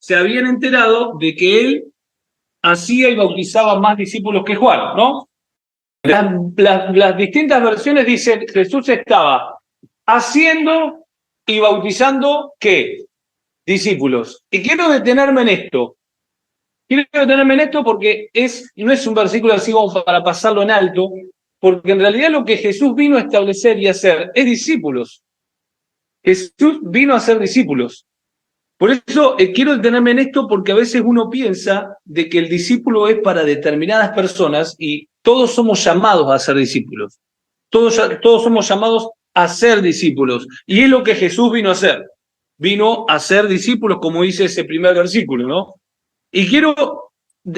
se habían enterado de que él hacía y bautizaba más discípulos que Juan, ¿no? Las distintas versiones dicen Jesús estaba haciendo y bautizando, ¿qué? Discípulos. Y quiero detenerme en esto. Quiero detenerme en esto porque no es un versículo así como para pasarlo en alto, porque en realidad lo que Jesús vino a establecer y hacer es discípulos. Jesús vino a ser discípulos. Por eso quiero detenerme en esto porque a veces uno piensa de que el discípulo es para determinadas personas y todos somos llamados a ser discípulos. Todos somos llamados a ser discípulos. Y es lo que Jesús vino a hacer. Vino a ser discípulos, como dice ese primer versículo, ¿no? Y quiero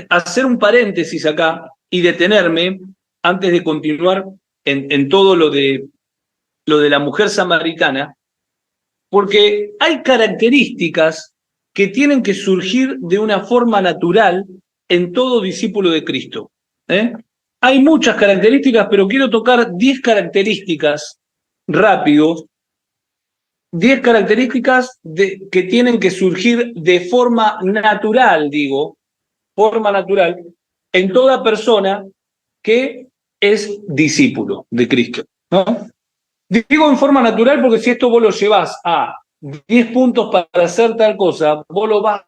hacer un paréntesis acá y detenerme antes de continuar en todo lo de la mujer samaritana, porque hay características que tienen que surgir de una forma natural en todo discípulo de Cristo. Hay muchas características, pero quiero tocar 10 características rápido, 10 características que tienen que surgir de forma natural, forma natural, en toda persona que es discípulo de Cristo, ¿no? Digo en forma natural porque si esto vos lo llevás a 10 puntos para hacer tal cosa, vos lo vas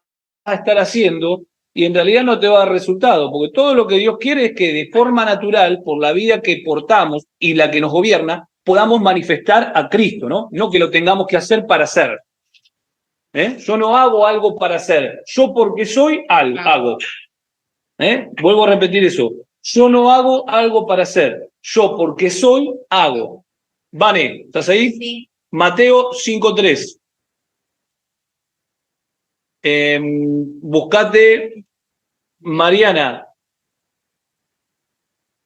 a estar haciendo y en realidad no te va a dar resultado, porque todo lo que Dios quiere es que de forma natural, por la vida que portamos y la que nos gobierna, podamos manifestar a Cristo, ¿no? No que lo tengamos que hacer para hacer. Yo no hago algo para hacer, yo porque soy hago. Vuelvo a repetir eso. Yo no hago algo para hacer, yo porque soy hago. Vane, ¿estás ahí? Sí. Mateo 5:3. Buscate Mariana.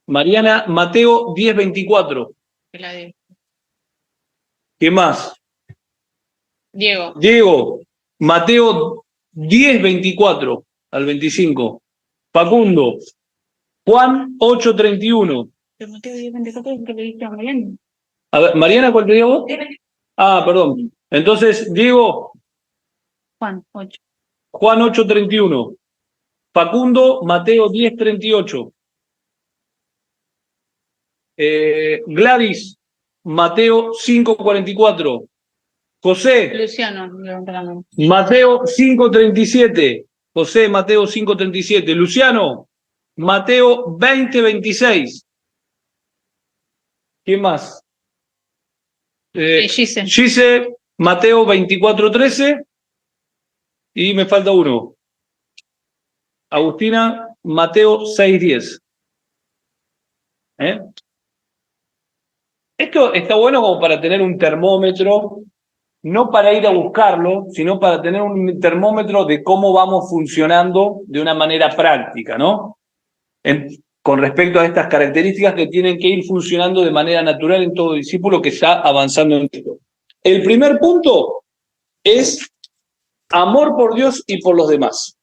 Mariana, Mateo 10:24. ¿Qué más? Diego, Mateo 10:24 al 25. Facundo, Juan 8:31. pero Mateo 10:24 es que le diste a Mariana. A ver, Mariana, ¿cuál te dio vos? Ah, perdón. Entonces, Diego, Juan 8. Juan 8:31. Facundo, Mateo 10:38. Gladys, Mateo 5:44. José, Luciano, levanta la mano. Mateo 5:37. José, Mateo 5:37. Luciano, Mateo 20:26. ¿Quién más? Gise. Gise, Mateo 24:13. Y me falta uno. Agustina, Mateo 6:10. Esto está bueno como para tener un termómetro, no para ir a buscarlo, sino para tener un termómetro de cómo vamos funcionando de una manera práctica, ¿no? Con respecto a estas características que tienen que ir funcionando de manera natural en todo discípulo que está avanzando en esto. El primer punto es amor por Dios y por los demás.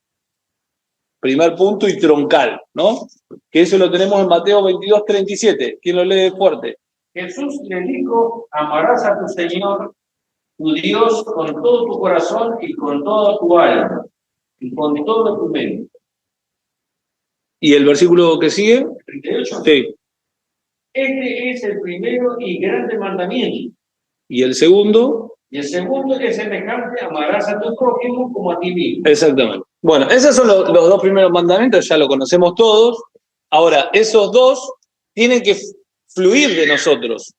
Primer punto y troncal, ¿no? Que eso lo tenemos en Mateo 22:37. ¿Quién lo lee fuerte? Jesús le dijo: amarás a tu Señor, tu Dios, con todo tu corazón y con toda tu alma y con todo tu mente. ¿Y el versículo que sigue? 38. Sí. Este es el primero y grande mandamiento. ¿Y el segundo? Y el segundo es semejante: amarás a tu prójimo como a ti mismo. Exactamente. Bueno, esos son los dos primeros mandamientos, ya lo conocemos todos. Ahora, esos dos tienen que fluir de nosotros.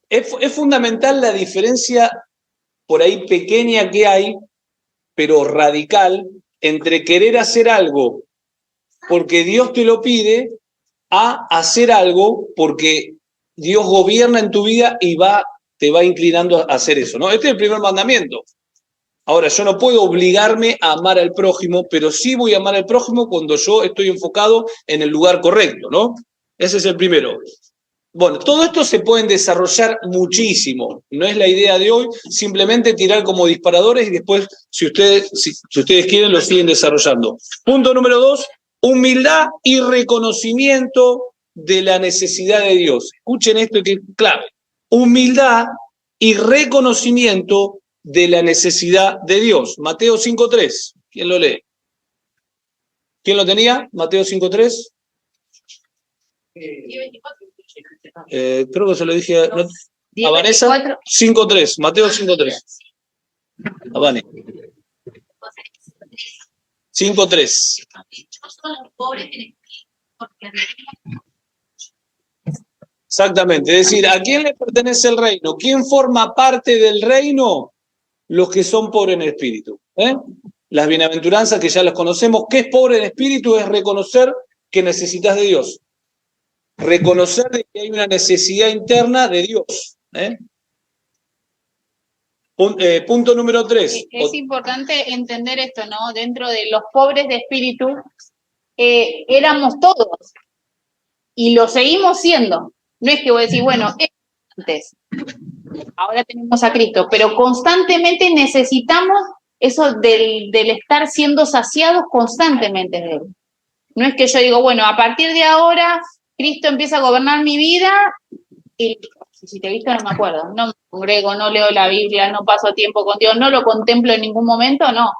Es fundamental la diferencia por ahí pequeña que hay, pero radical, entre querer hacer algo porque Dios te lo pide a hacer algo porque Dios gobierna en tu vida y te va inclinando a hacer eso, ¿no? Este es el primer mandamiento. Ahora, yo no puedo obligarme a amar al prójimo, pero sí voy a amar al prójimo cuando yo estoy enfocado en el lugar correcto, ¿no? Ese es el primero. Bueno, todo esto se pueden desarrollar muchísimo. No es la idea de hoy, simplemente tirar como disparadores y después, si ustedes quieren, lo siguen desarrollando. Punto número 2, humildad y reconocimiento de la necesidad de Dios. Escuchen esto que es clave. Humildad y reconocimiento de la necesidad de Dios. Mateo 5.3. ¿Quién lo lee? ¿Quién lo tenía? Mateo 5.3. Creo que se lo dije a Vanessa. 5.3. Mateo 5.3. A Vane. 5.3. Exactamente. Es decir, ¿a quién le pertenece el reino? ¿Quién forma parte del reino? Los que son pobres en espíritu. Las bienaventuranzas que ya las conocemos. ¿Qué es pobre en espíritu? Es reconocer que necesitas de Dios. Reconocer de que hay una necesidad interna de Dios. Punto número 3. Es importante entender esto, ¿no? Dentro de los pobres de espíritu, éramos todos. Y lo seguimos siendo. No es que voy a decir, bueno, antes, ahora tenemos a Cristo, pero constantemente necesitamos eso del estar siendo saciados constantemente de Él. No es que yo digo, bueno, a partir de ahora, Cristo empieza a gobernar mi vida y si te he visto no me acuerdo, no me congrego, no leo la Biblia, no paso tiempo con Dios, no lo contemplo en ningún momento, no.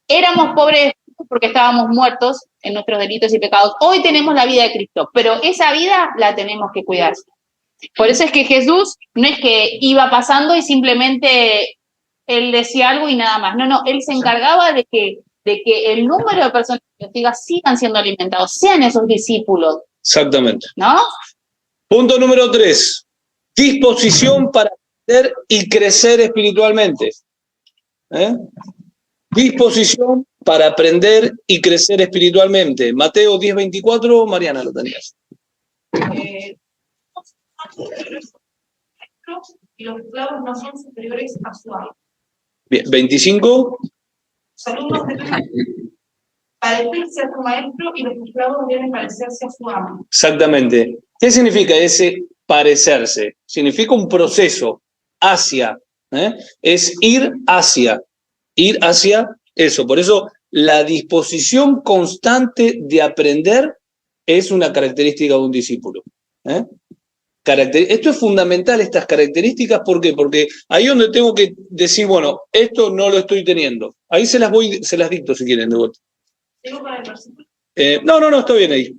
Éramos pobres porque estábamos muertos en nuestros delitos y pecados. Hoy tenemos la vida de Cristo, pero esa vida la tenemos que cuidar. Por eso es que Jesús no es que iba pasando y simplemente Él decía algo y nada más. No, Él se encargaba de que el número de personas que sigan siendo alimentados, sean esos discípulos. Exactamente. ¿No? Punto número 3. Disposición para aprender y crecer espiritualmente. Disposición para aprender y crecer espiritualmente. Mateo 10:24, Mariana, lo tenías. Y los esclavos no son superiores a su amo. Bien, 25. Los alumnos deben parecerse a su maestro y los esclavos deben parecerse a su amo. Exactamente. ¿Qué significa ese parecerse? Significa un proceso hacia, es ir hacia eso. Por eso la disposición constante de aprender es una característica de un discípulo. Esto es fundamental, estas características, ¿por qué? Porque ahí es donde tengo que decir, bueno, esto no lo estoy teniendo. Ahí se las dicto si quieren de vuelta. ¿Tengo para el versículo? No, está bien ahí.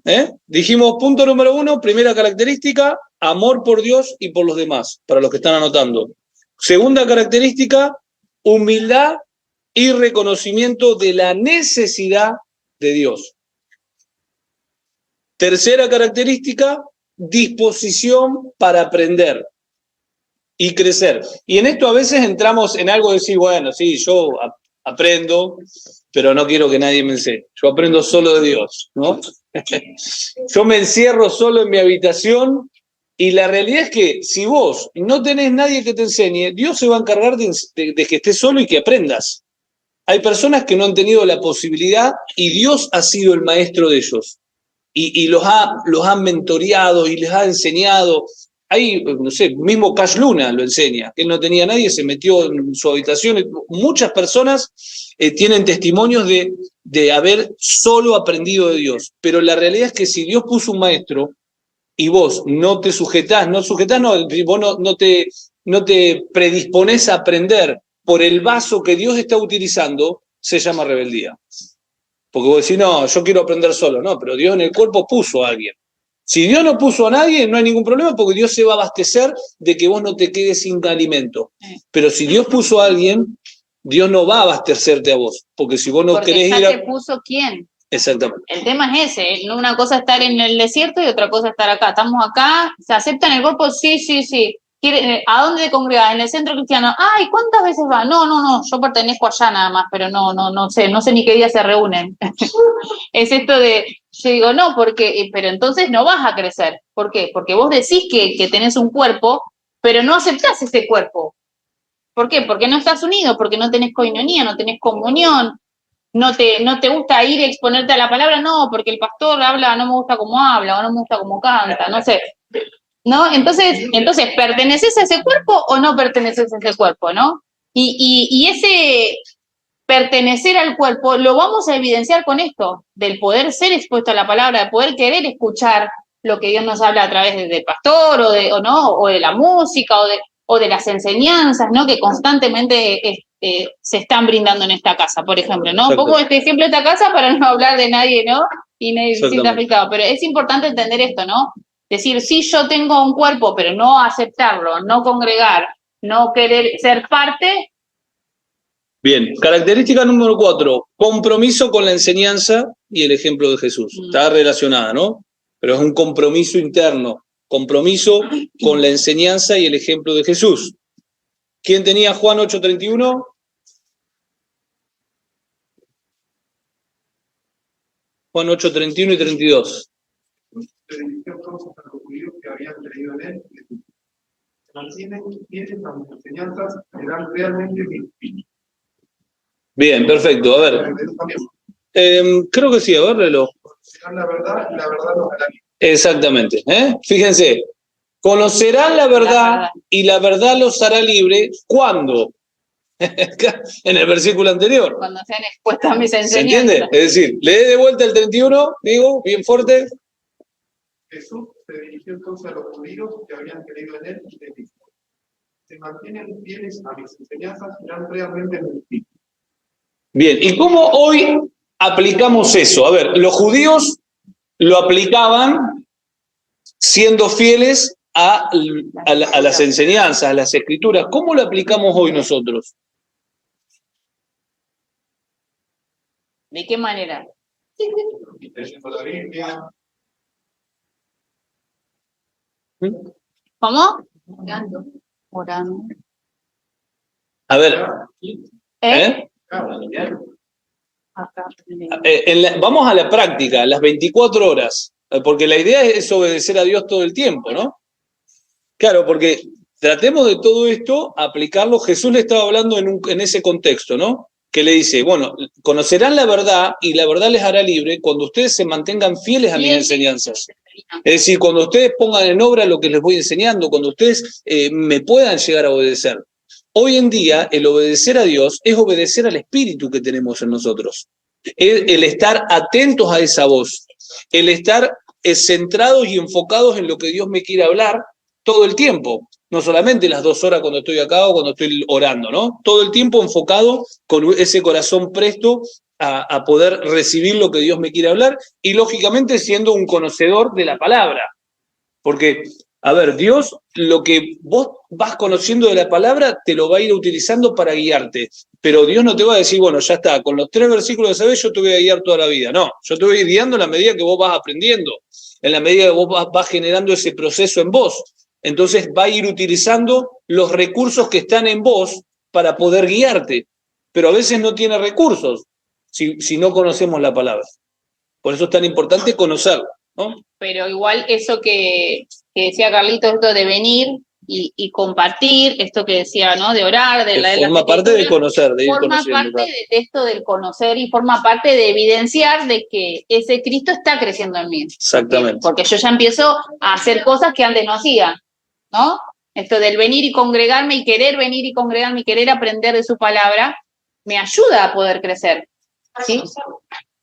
Dijimos, punto número 1, primera característica, amor por Dios y por los demás, para los que están anotando. Segunda característica, humildad y reconocimiento de la necesidad de Dios. Tercera característica, disposición para aprender y crecer. Y en esto a veces entramos en algo de decir, bueno, sí, yo aprendo, pero no quiero que nadie me enseñe. Yo aprendo solo de Dios, ¿no? Yo me encierro solo en mi habitación y la realidad es que si vos no tenés nadie que te enseñe, Dios se va a encargar de que estés solo y que aprendas. Hay personas que no han tenido la posibilidad y Dios ha sido el maestro de ellos. Y los ha mentoreado y les ha enseñado. Ahí, no sé, mismo Cash Luna lo enseña. Él no tenía nadie, se metió en su habitación. Muchas personas tienen testimonios de haber solo aprendido de Dios. Pero la realidad es que si Dios puso un maestro y vos no te sujetás, vos no te predisponés a aprender por el vaso que Dios está utilizando, se llama rebeldía. Porque vos decís, no, yo quiero aprender solo. No, pero Dios en el cuerpo puso a alguien. Si Dios no puso a nadie, no hay ningún problema porque Dios se va a abastecer de que vos no te quedes sin alimento. Pero si Dios puso a alguien, Dios no va a abastecerte a vos. Porque si vos no querés ir a... ¿Te puso quién? Exactamente. El tema es ese. Una cosa es estar en el desierto y otra cosa es estar acá. Estamos acá, ¿se acepta en el cuerpo? Sí. ¿A dónde te congregas? ¿En el centro cristiano? Ay, ¿cuántas veces va? No, yo pertenezco allá nada más, pero no sé ni qué día se reúnen. Es esto de, yo digo, no, pero entonces no vas a crecer. ¿Por qué? Porque vos decís que tenés un cuerpo, pero no aceptás ese cuerpo. ¿Por qué? Porque no estás unido, porque no tenés coinonía, no tenés comunión, no te gusta ir y exponerte a la palabra, no, porque el pastor habla, no me gusta cómo habla, o no me gusta cómo canta, no sé. ¿No? Entonces, ¿perteneces a ese cuerpo o no perteneces a ese cuerpo, no? Y ese pertenecer al cuerpo lo vamos a evidenciar con esto, del poder ser expuesto a la palabra, de poder querer escuchar lo que Dios nos habla a través del pastor o de la música o de las enseñanzas, ¿no? Que constantemente se están brindando en esta casa, por ejemplo, ¿no? Exacto. Pongo este ejemplo de esta casa para no hablar de nadie, ¿no? Y nadie se sienta Exactamente. afectado, pero es importante entender esto, ¿no? Decir, sí, yo tengo un cuerpo, pero no aceptarlo, no congregar, no querer ser parte. Bien, característica número 4, compromiso con la enseñanza y el ejemplo de Jesús. Está relacionada, ¿no? Pero es un compromiso interno, compromiso con la enseñanza y el ejemplo de Jesús. ¿Quién tenía Juan 8:31? Juan 8:31 y 32. Se dirigió entonces a los judíos que habían creído en él. Se mantienen fieles a mis enseñanzas, serán realmente mi espíritu. Bien, perfecto. A ver, creo que sí, a ver, reloj. Serán la verdad y la verdad los hará libres. Exactamente. Fíjense, conocerán la verdad y la verdad los hará libre. ¿Cuándo? En el versículo anterior. Cuando sean expuestas a mis ¿Se enseñanzas. entiende? Es decir, lee de vuelta el 31, digo, bien fuerte. Jesús se dirigió entonces a los judíos que habían creído en él y les dijo: se mantienen fieles a mis enseñanzas, serán realmente mi espíritu. Bien, ¿y cómo hoy aplicamos eso? A ver, los judíos lo aplicaban siendo fieles a las enseñanzas, a las escrituras. ¿Cómo lo aplicamos hoy nosotros? ¿De qué manera? Leyendo la Biblia, ¿Cómo? Orando. Orando. A ver, ¿Eh? claro, Acá. vamos a la práctica, las 24 horas, porque la idea es obedecer a Dios todo el tiempo, ¿no? Claro, porque tratemos de todo esto, aplicarlo. Jesús le estaba hablando en ese contexto, ¿no? Que le dice, bueno, conocerán la verdad y la verdad les hará libre cuando ustedes se mantengan fieles a mis enseñanzas. Es decir, cuando ustedes pongan en obra lo que les voy enseñando, cuando ustedes me puedan llegar a obedecer. Hoy en día, el obedecer a Dios es obedecer al Espíritu que tenemos en nosotros. El estar atentos a esa voz, el estar centrados y enfocados en lo que Dios me quiere hablar todo el tiempo. No solamente las 2 horas cuando estoy acá o cuando estoy orando, ¿no? Todo el tiempo enfocado con ese corazón presto a poder recibir lo que Dios me quiere hablar y, lógicamente, siendo un conocedor de la palabra. Porque, a ver, Dios, lo que vos vas conociendo de la palabra, te lo va a ir utilizando para guiarte. Pero Dios no te va a decir, bueno, ya está, con los 3 versículos de sabés yo te voy a guiar toda la vida. No, yo te voy a ir guiando en la medida que vos vas aprendiendo, en la medida que vos vas generando ese proceso en vos. Entonces va a ir utilizando los recursos que están en vos para poder guiarte. Pero a veces no tiene recursos si no conocemos la palabra. Por eso es tan importante conocerla, ¿no? Pero igual eso que decía Carlitos, esto de venir y compartir, esto que decía, ¿no? De orar, de la forma parte de conocer, de ir forma conociendo. parte de esto del conocer y forma parte de evidenciar de que ese Cristo está creciendo en mí. Exactamente. Porque yo ya empiezo a hacer cosas que antes no hacía, ¿no? Esto del venir y congregarme y querer venir y congregarme y querer aprender de su palabra, me ayuda a poder crecer, ¿sí?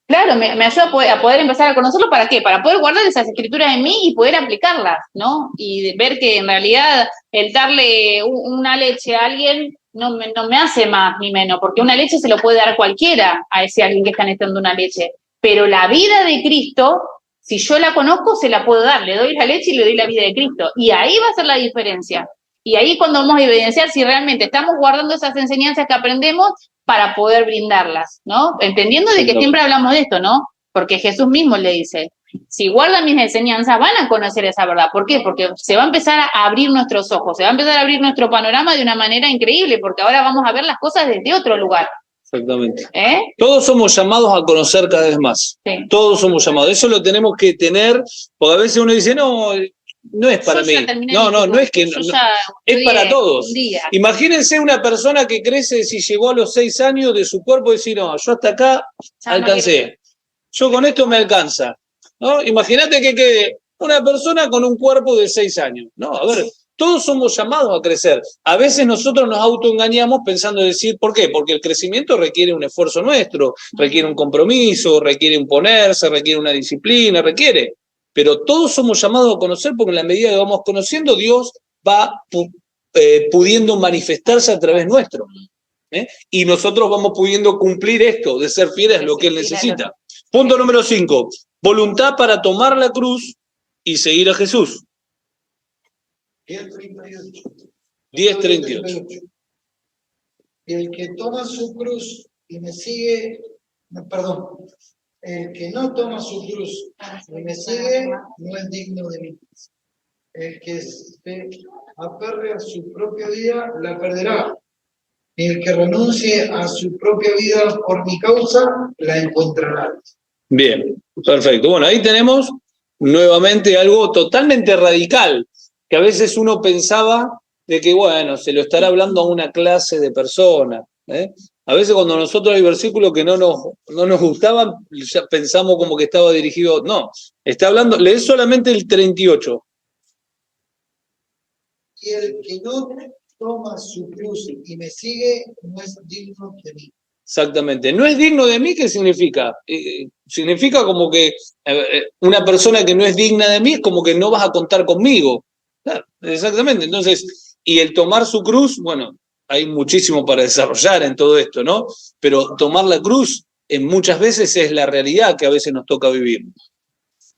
Claro, me ayuda a poder empezar a conocerlo. ¿Para qué? Para poder guardar esas escrituras en mí y poder aplicarlas, ¿no? Y ver que en realidad el darle una leche a alguien no me hace más ni menos, porque una leche se lo puede dar cualquiera a ese alguien que está necesitando una leche. Pero la vida de Cristo, si yo la conozco, se la puedo dar. Le doy la leche y le doy la vida de Cristo. Y ahí va a ser la diferencia. Y ahí cuando vamos a evidenciar si realmente estamos guardando esas enseñanzas que aprendemos para poder brindarlas, ¿no? Entendiendo de que siempre hablamos de esto, ¿no? Porque Jesús mismo le dice, si guardan mis enseñanzas van a conocer esa verdad. ¿Por qué? Porque se va a empezar a abrir nuestros ojos, se va a empezar a abrir nuestro panorama de una manera increíble, porque ahora vamos a ver las cosas desde otro lugar. Exactamente. Todos somos llamados a conocer cada vez más. Sí. Todos somos llamados. Eso lo tenemos que tener, porque a veces uno dice, no es para mí. No es que es para todos. Imagínense una persona que crece, si llegó a los 6 años de su cuerpo, y decir, no, yo hasta acá alcancé. Yo con esto me alcanza, ¿no? Imagínate que quede una persona con un cuerpo de 6 años. No, a ver, todos somos llamados a crecer. A veces nosotros nos autoengañamos pensando decir, ¿por qué? Porque el crecimiento requiere un esfuerzo nuestro, requiere un compromiso, requiere un ponerse, requiere una disciplina, Pero todos somos llamados a conocer porque en la medida que vamos conociendo, Dios va pudiendo manifestarse a través nuestro. Y nosotros vamos pudiendo cumplir esto, de ser fieles a lo que Él necesita. Punto número 5. Voluntad para tomar la cruz y seguir a Jesús. 10:38. 10:38. Y el que toma su cruz y me sigue, no, perdón, el que no toma su cruz y me sigue no es digno de mí. El que se aferre a su propia vida la perderá. Y el que renuncie a su propia vida por mi causa la encontrará. Bien, perfecto. Bueno, ahí tenemos nuevamente algo totalmente radical, que a veces uno pensaba de que, bueno, se lo estará hablando a una clase de personas. A veces cuando nosotros hay versículos que no nos gustaban, ya pensamos como que estaba dirigido. No, está hablando, lee solamente el 38. Y el que no toma su cruz y me sigue no es digno de mí. Exactamente. No es digno de mí, ¿qué significa? Significa como que una persona que no es digna de mí es como que no vas a contar conmigo. Claro, exactamente. Entonces, y el tomar su cruz, bueno, hay muchísimo para desarrollar en todo esto, ¿no? Pero tomar la cruz en muchas veces es la realidad que a veces nos toca vivir.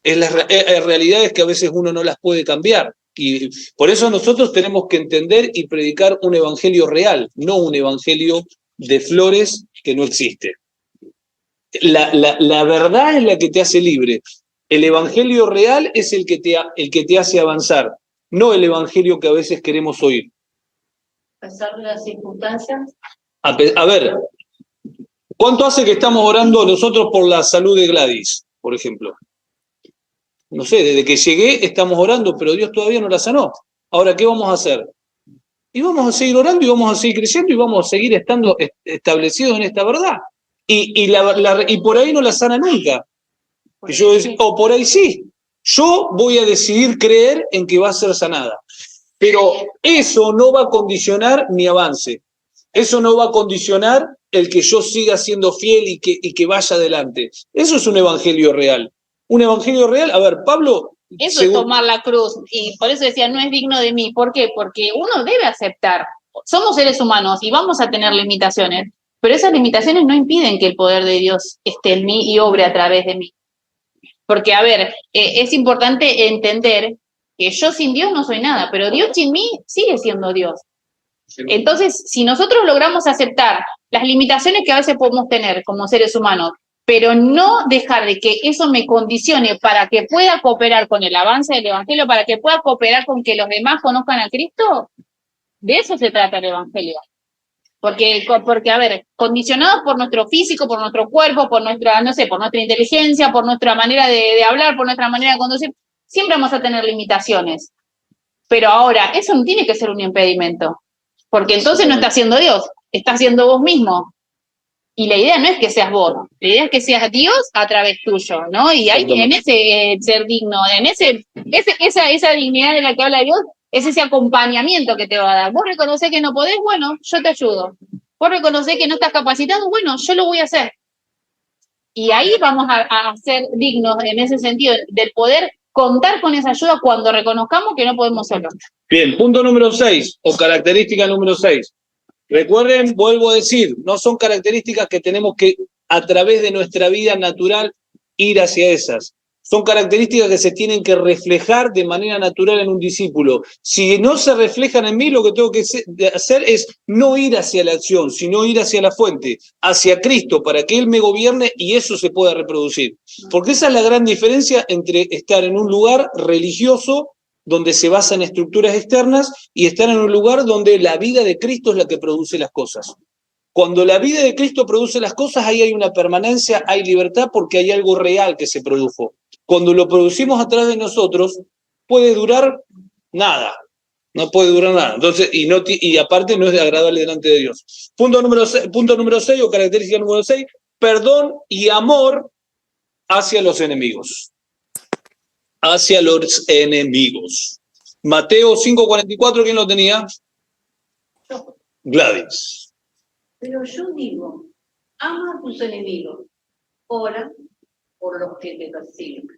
Es las realidades que a veces uno no las puede cambiar. Y por eso nosotros tenemos que entender y predicar un evangelio real, no un evangelio de flores que no existe. La verdad es la que te hace libre. El evangelio real es el que te hace avanzar, no el evangelio que a veces queremos oír. A pesar de las circunstancias. A ver, ¿cuánto hace que estamos orando nosotros por la salud de Gladys, por ejemplo? No sé, desde que llegué estamos orando, pero Dios todavía no la sanó. Ahora, ¿qué vamos a hacer? Y vamos a seguir orando y vamos a seguir creciendo y vamos a seguir estando establecidos en esta verdad. Y por ahí no la sana nunca. O por ahí sí. Yo voy a decidir creer en que va a ser sanada. Pero eso no va a condicionar mi avance. Eso no va a condicionar el que yo siga siendo fiel y que vaya adelante. Eso es un evangelio real. Un evangelio real, a ver, Pablo... Eso es tomar la cruz, y por eso decía, no es digno de mí. ¿Por qué? Porque uno debe aceptar. Somos seres humanos y vamos a tener limitaciones, pero esas limitaciones no impiden que el poder de Dios esté en mí y obre a través de mí. Porque, a ver, es importante entender que yo sin Dios no soy nada, pero Dios sin mí sigue siendo Dios. Entonces, si nosotros logramos aceptar las limitaciones que a veces podemos tener como seres humanos, pero no dejar de que eso me condicione para que pueda cooperar con el avance del Evangelio, para que pueda cooperar con que los demás conozcan a Cristo, de eso se trata el Evangelio. Porque a ver, condicionados por nuestro físico, por nuestro cuerpo, por nuestra, no sé, por nuestra inteligencia, por nuestra manera de hablar, por nuestra manera de conducir, siempre vamos a tener limitaciones. Pero ahora, eso no tiene que ser un impedimento, porque entonces no estás siendo Dios, estás siendo vos mismo. Y la idea no es que seas vos, la idea es que seas Dios a través tuyo, ¿no? Y hay en ese ser digno, en esa dignidad de la que habla Dios, es ese acompañamiento que te va a dar. Vos reconocés que no podés, bueno, yo te ayudo. Vos reconocés que no estás capacitado, bueno, yo lo voy a hacer. Y ahí vamos a ser dignos en ese sentido, del poder contar con esa ayuda cuando reconozcamos que no podemos solo. Bien, punto número 6, o característica número 6. Recuerden, vuelvo a decir, no son características que tenemos que, a través de nuestra vida natural, ir hacia esas. Son características que se tienen que reflejar de manera natural en un discípulo. Si no se reflejan en mí, lo que tengo que hacer es no ir hacia la acción, sino ir hacia la fuente, hacia Cristo, para que Él me gobierne y eso se pueda reproducir. Porque esa es la gran diferencia entre estar en un lugar religioso donde se basa en estructuras externas y estar en un lugar donde la vida de Cristo es la que produce las cosas. Cuando la vida de Cristo produce las cosas, ahí hay una permanencia, hay libertad porque hay algo real que se produjo. Cuando lo producimos a través de nosotros, puede durar nada, no puede durar nada. Entonces, y aparte no es agradable delante de Dios. Punto número 6 o característica número 6, perdón y amor hacia los enemigos. Hacia los enemigos. Mateo 5:44, ¿quién lo tenía? Gladys. Pero yo digo, ama a tus enemigos, ora por los que te persiguen.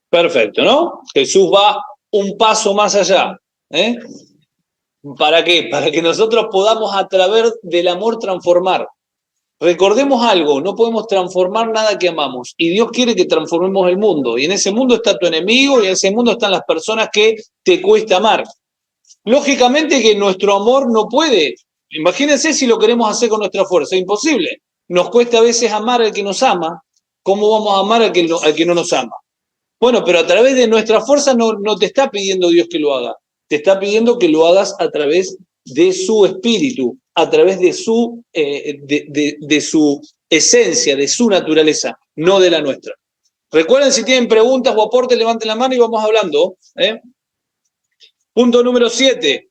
Perfecto, ¿no? Jesús va un paso más allá. ¿Para qué? Para que nosotros podamos a través del amor transformar. Recordemos algo, no podemos transformar nada que amamos. Y Dios quiere que transformemos el mundo. Y en ese mundo está tu enemigo y en ese mundo están las personas que te cuesta amar. Lógicamente que nuestro amor no puede. Imagínense si lo queremos hacer con nuestra fuerza. Es imposible. Nos cuesta a veces amar al que nos ama. ¿Cómo vamos a amar al que no nos ama? Bueno, pero a través de nuestra fuerza no te está pidiendo Dios que lo haga. Te está pidiendo que lo hagas a través de su espíritu, a través de su esencia, de su naturaleza, no de la nuestra. Recuerden, si tienen preguntas o aportes, levanten la mano y vamos hablando. Punto número 7.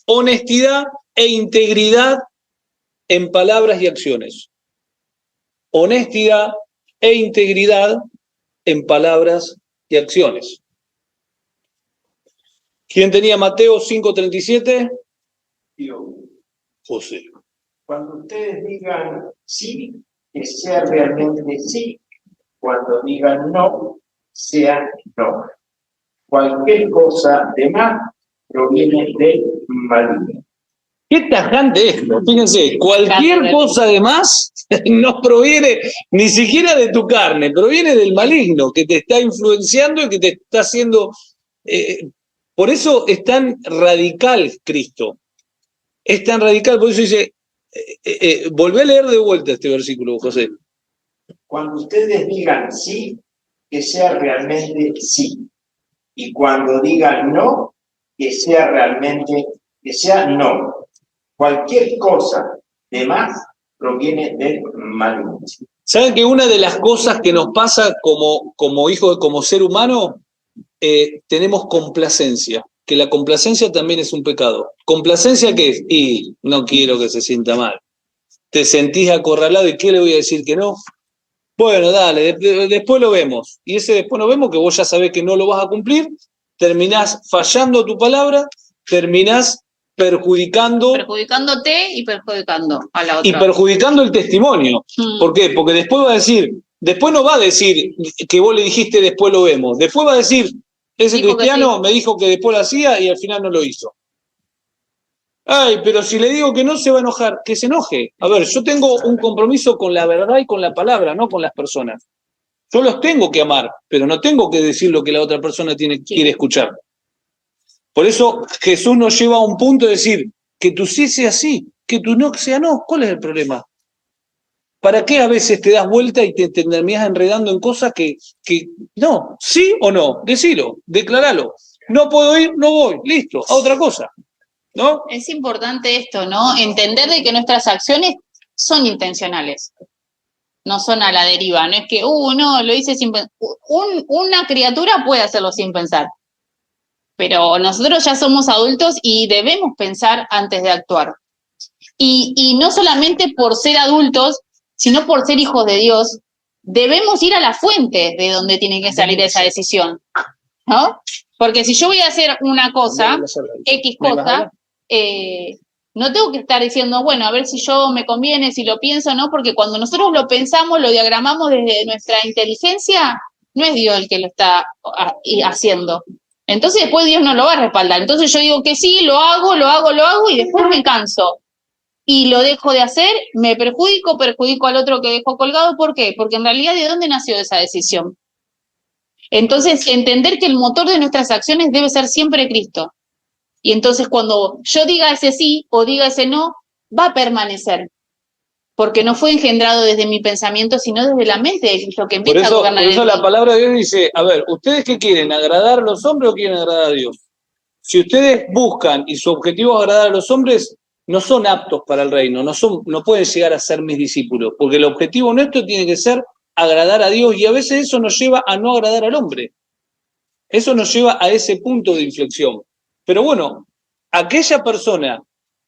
Honestidad e integridad en palabras y acciones. Honestidad e integridad en palabras y acciones. ¿Quién tenía Mateo 5:37? Yo. José. Cuando ustedes digan sí, que sea realmente sí. Cuando digan no, sea no. Cualquier cosa de más proviene del maligno. Qué tajante esto. Fíjense, cualquier cosa de más no proviene ni siquiera de tu carne, proviene del maligno que te está influenciando y que te está haciendo... por eso es tan radical Cristo. Es tan radical, por eso dice... volvé a leer de vuelta este versículo, José. Cuando ustedes digan sí, que sea realmente sí. Y cuando digan no, que sea realmente, que sea no. Cualquier cosa de más proviene del maligno. ¿Saben que una de las cosas que nos pasa como hijos, como ser humano, tenemos complacencia? Que la complacencia también es un pecado. ¿Complacencia qué es? Y no quiero que se sienta mal. Te sentís acorralado y ¿qué le voy a decir que no? Bueno, dale, después lo vemos. Y ese después lo vemos, que vos ya sabés que no lo vas a cumplir, terminás fallando tu palabra, terminás perjudicándote y perjudicando a la otra. Y perjudicando el testimonio. ¿Por qué? Porque después va a decir, después no va a decir que vos le dijiste después lo vemos. Después va a decir, ese cristiano me dijo que después lo hacía y al final no lo hizo. Ay, pero si le digo que no, se va a enojar. Que se enoje. A ver, yo tengo un compromiso con la verdad y con la palabra, no con las personas. Yo los tengo que amar, pero no tengo que decir lo que la otra persona quiere escuchar. Por eso Jesús nos lleva a un punto de decir que tu sí sea sí, que tu no sea no. ¿Cuál es el problema? ¿Para qué a veces te das vuelta y te terminas enredando en cosas que no? ¿Sí o no? Decilo, declaralo. No puedo ir, no voy. Listo, a otra cosa. ¿No? Es importante esto, ¿no? Entender de que nuestras acciones son intencionales. No son a la deriva. No es que, no, lo hice sin pensar. Una criatura puede hacerlo sin pensar. Pero nosotros ya somos adultos y debemos pensar antes de actuar. Y no solamente por ser adultos, sino por ser hijos de Dios, debemos ir a la fuente de donde tiene que salir esa decisión, ¿no? Porque si yo voy a hacer una cosa, X cosa, no tengo que estar diciendo, bueno, a ver si yo me conviene, si lo pienso, ¿no? Porque cuando nosotros lo pensamos, lo diagramamos desde nuestra inteligencia, no es Dios el que lo está haciendo. Entonces después Dios no lo va a respaldar. Entonces yo digo que sí, lo hago y después me canso. Y lo dejo de hacer, me perjudico al otro que dejo colgado. ¿Por qué? Porque en realidad, ¿de dónde nació esa decisión? Entonces, entender que el motor de nuestras acciones debe ser siempre Cristo. Y entonces cuando yo diga ese sí o diga ese no, va a permanecer. Porque no fue engendrado desde mi pensamiento, sino desde la mente de Cristo que empieza a gobernar. Por eso la palabra de Dios dice, a ver, ¿ustedes qué quieren? ¿Agradar a los hombres o quieren agradar a Dios? Si ustedes buscan y su objetivo es agradar a los hombres, no son aptos para el reino, no pueden llegar a ser mis discípulos, porque el objetivo nuestro tiene que ser agradar a Dios y a veces eso nos lleva a no agradar al hombre. Eso nos lleva a ese punto de inflexión. Pero bueno, aquella persona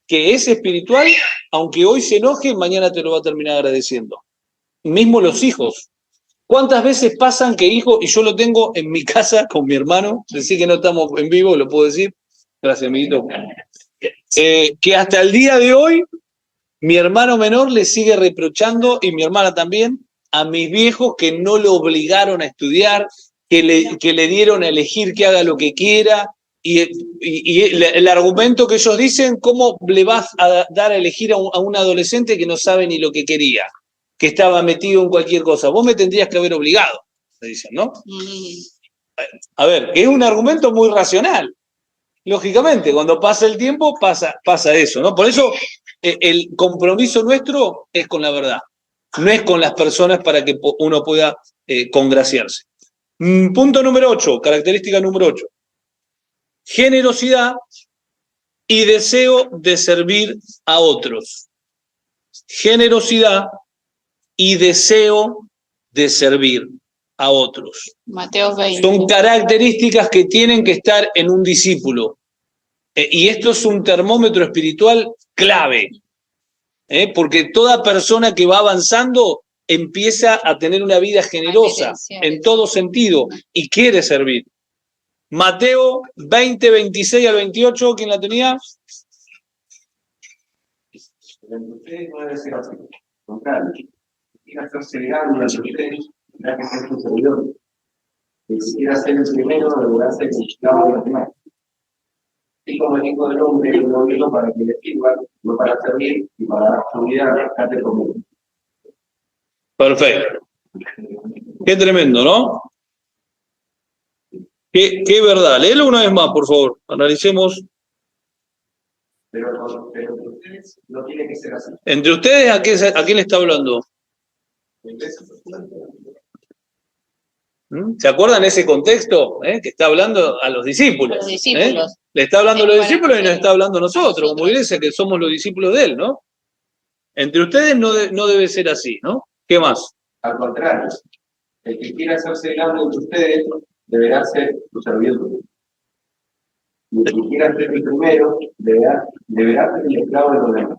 que es espiritual, aunque hoy se enoje, mañana te lo va a terminar agradeciendo. Mismo los hijos. ¿Cuántas veces pasan que hijos, y yo lo tengo en mi casa con mi hermano, decir que no estamos en vivo, lo puedo decir, gracias amiguito, que hasta el día de hoy mi hermano menor le sigue reprochando, y mi hermana también, a mis viejos que no lo obligaron a estudiar, que le dieron a elegir que haga lo que quiera, y el argumento que ellos dicen, ¿cómo le vas a dar a elegir a un adolescente que no sabe ni lo que quería, que estaba metido en cualquier cosa? Vos me tendrías que haber obligado, le dicen, ¿no? A ver, es un argumento muy racional. Lógicamente, cuando pasa el tiempo, pasa eso, ¿no? Por eso el compromiso nuestro es con la verdad, no es con las personas para que uno pueda congraciarse. Punto número 8, característica número 8. Generosidad y deseo de servir a otros. Generosidad y deseo de servir a otros. Mateo 20. Son características que tienen que estar en un discípulo. Y esto es un termómetro espiritual clave. Porque toda persona que va avanzando empieza a tener una vida generosa en todo sentido y quiere servir. Mateo 20, 26 al 28, ¿quién la tenía? Ustedes no debe ser así. Al contrario, quiera hacerse grande ante ustedes, tendrá que ser su servidor. El que quiera ser el primero, deberá ser el esclavo de los demás. Así como el Hijo del Hombre no vino para que le sirvan, no para servir y para dar su vida al rescate común. Perfecto. Qué tremendo, ¿no? Qué verdad. Léelo una vez más, por favor. Analicemos. Pero entre ustedes no tiene que ser así. Entre ustedes, ¿a quién le está hablando? ¿Se acuerdan ese contexto? Que está hablando a los discípulos. Los discípulos. Le está hablando a los discípulos y nos está hablando a nosotros, como iglesia, que somos los discípulos de él, ¿no? Entre ustedes no debe ser así, ¿no? ¿Qué más? Al contrario, el que quiera hacerse grande entre ustedes deberá ser su servidor. Y el que quiera ser el primero deberá ser el esclavo de los demás.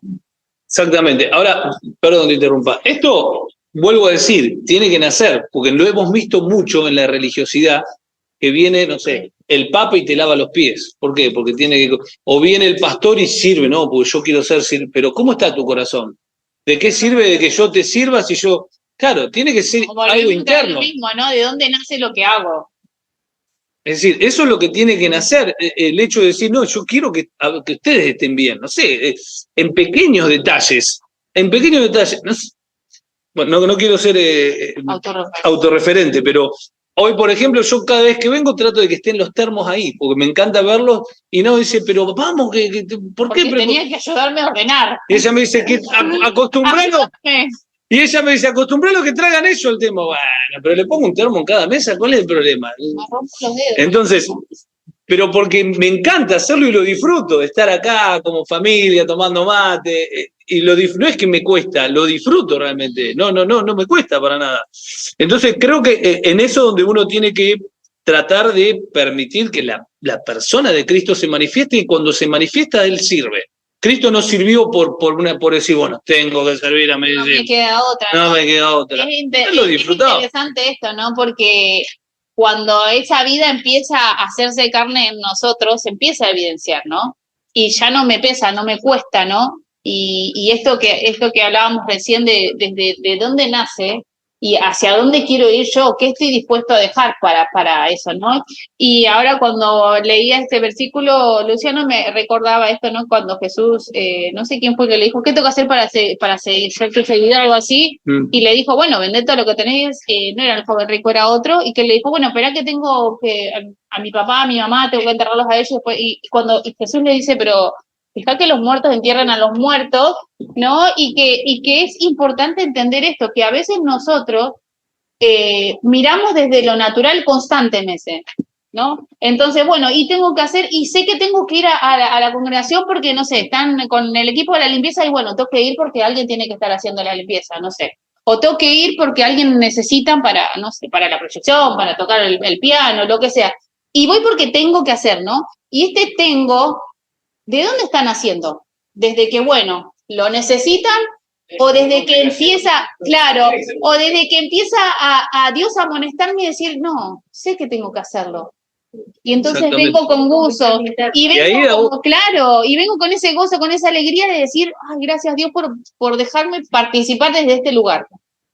Exactamente. Ahora, perdón que te interrumpa. Esto, vuelvo a decir, tiene que nacer, porque lo hemos visto mucho en la religiosidad, que viene, no sé, el papa y te lava los pies. ¿Por qué? Porque tiene que... O viene el pastor y sirve, no, porque yo quiero ser... Pero ¿cómo está tu corazón? ¿De qué sirve de que yo te sirva si yo... Claro, tiene que ser algo interno. Mismo, ¿no? ¿De dónde nace lo que hago? Es decir, eso es lo que tiene que nacer, el hecho de decir, no, yo quiero que ustedes estén bien, no sé, en pequeños detalles, no sé, bueno, no quiero ser autorreferente, pero hoy, por ejemplo, yo cada vez que vengo trato de que estén los termos ahí, porque me encanta verlos, y no dice, pero vamos, ¿por qué? Porque tenía que ayudarme a ordenar. Y ella me dice, que acostumbrarlo. Y ella me dice, acostumbrarlo que traigan ellos el tema. Bueno, pero le pongo un termo en cada mesa, ¿cuál es el problema? Me rompo los dedos. Entonces, pero porque me encanta hacerlo y lo disfruto, estar acá como familia, tomando mate, y no es que me cuesta, lo disfruto realmente, no me cuesta para nada. Entonces creo que en eso donde uno tiene que tratar de permitir que la persona de Cristo se manifieste, y cuando se manifiesta, Él sirve. Cristo no sirvió por decir, bueno, tengo que servir a mi No me queda otra. No me queda otra. Es lo disfrutaba. interesante esto, ¿no? Porque cuando esa vida empieza a hacerse carne en nosotros, se empieza a evidenciar, ¿no? Y ya no me pesa, no me cuesta, ¿no? Y esto que hablábamos recién de dónde nace y hacia dónde quiero ir yo, qué estoy dispuesto a dejar para eso, ¿no? Y ahora cuando leía este versículo, Luciano me recordaba esto, ¿no? Cuando Jesús, no sé quién fue que le dijo, ¿qué tengo que hacer para ser tu seguidor? Algo así, y le dijo, bueno, vended todo lo que tenés, no era el joven rico, era otro, y que le dijo, bueno, espera que tengo que, a mi papá, a mi mamá, tengo que enterrarlos a ellos, después, y cuando Jesús le dice, pero fija que los muertos entierran a los muertos, ¿no? Y que es importante entender esto, que a veces nosotros miramos desde lo natural constantemente, ¿no? Entonces, bueno, y tengo que hacer, y sé que tengo que ir a la congregación porque, no sé, están con el equipo de la limpieza y bueno, tengo que ir porque alguien tiene que estar haciendo la limpieza, no sé. O tengo que ir porque alguien necesita para, no sé, para la proyección, para tocar el piano, lo que sea. Y voy porque tengo que hacer, ¿no? Y tengo... ¿De dónde están haciendo? Desde que, bueno, lo necesitan, o desde que empieza, claro, o desde que empieza a Dios a amonestarme y decir, no, sé que tengo que hacerlo. Y entonces vengo con gozo, y vengo claro, y vengo con ese gozo, con esa alegría de decir, ay, gracias Dios por dejarme participar desde este lugar.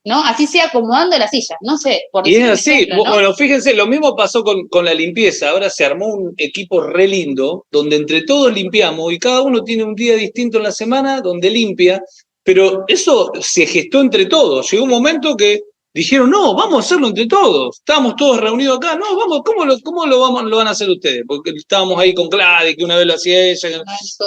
¿no? Así sea acomodando la silla, no sé. Por Y es decir un así, ejemplo, ¿no? bueno, fíjense, lo mismo pasó con la limpieza, ahora se armó un equipo re lindo, donde entre todos limpiamos y cada uno tiene un día distinto en la semana donde limpia, pero eso se gestó entre todos, llegó un momento que dijeron, no, vamos a hacerlo entre todos, estábamos todos reunidos acá, no, vamos, ¿cómo lo van a hacer ustedes? Porque estábamos ahí con Gladys, que una vez lo hacía ella,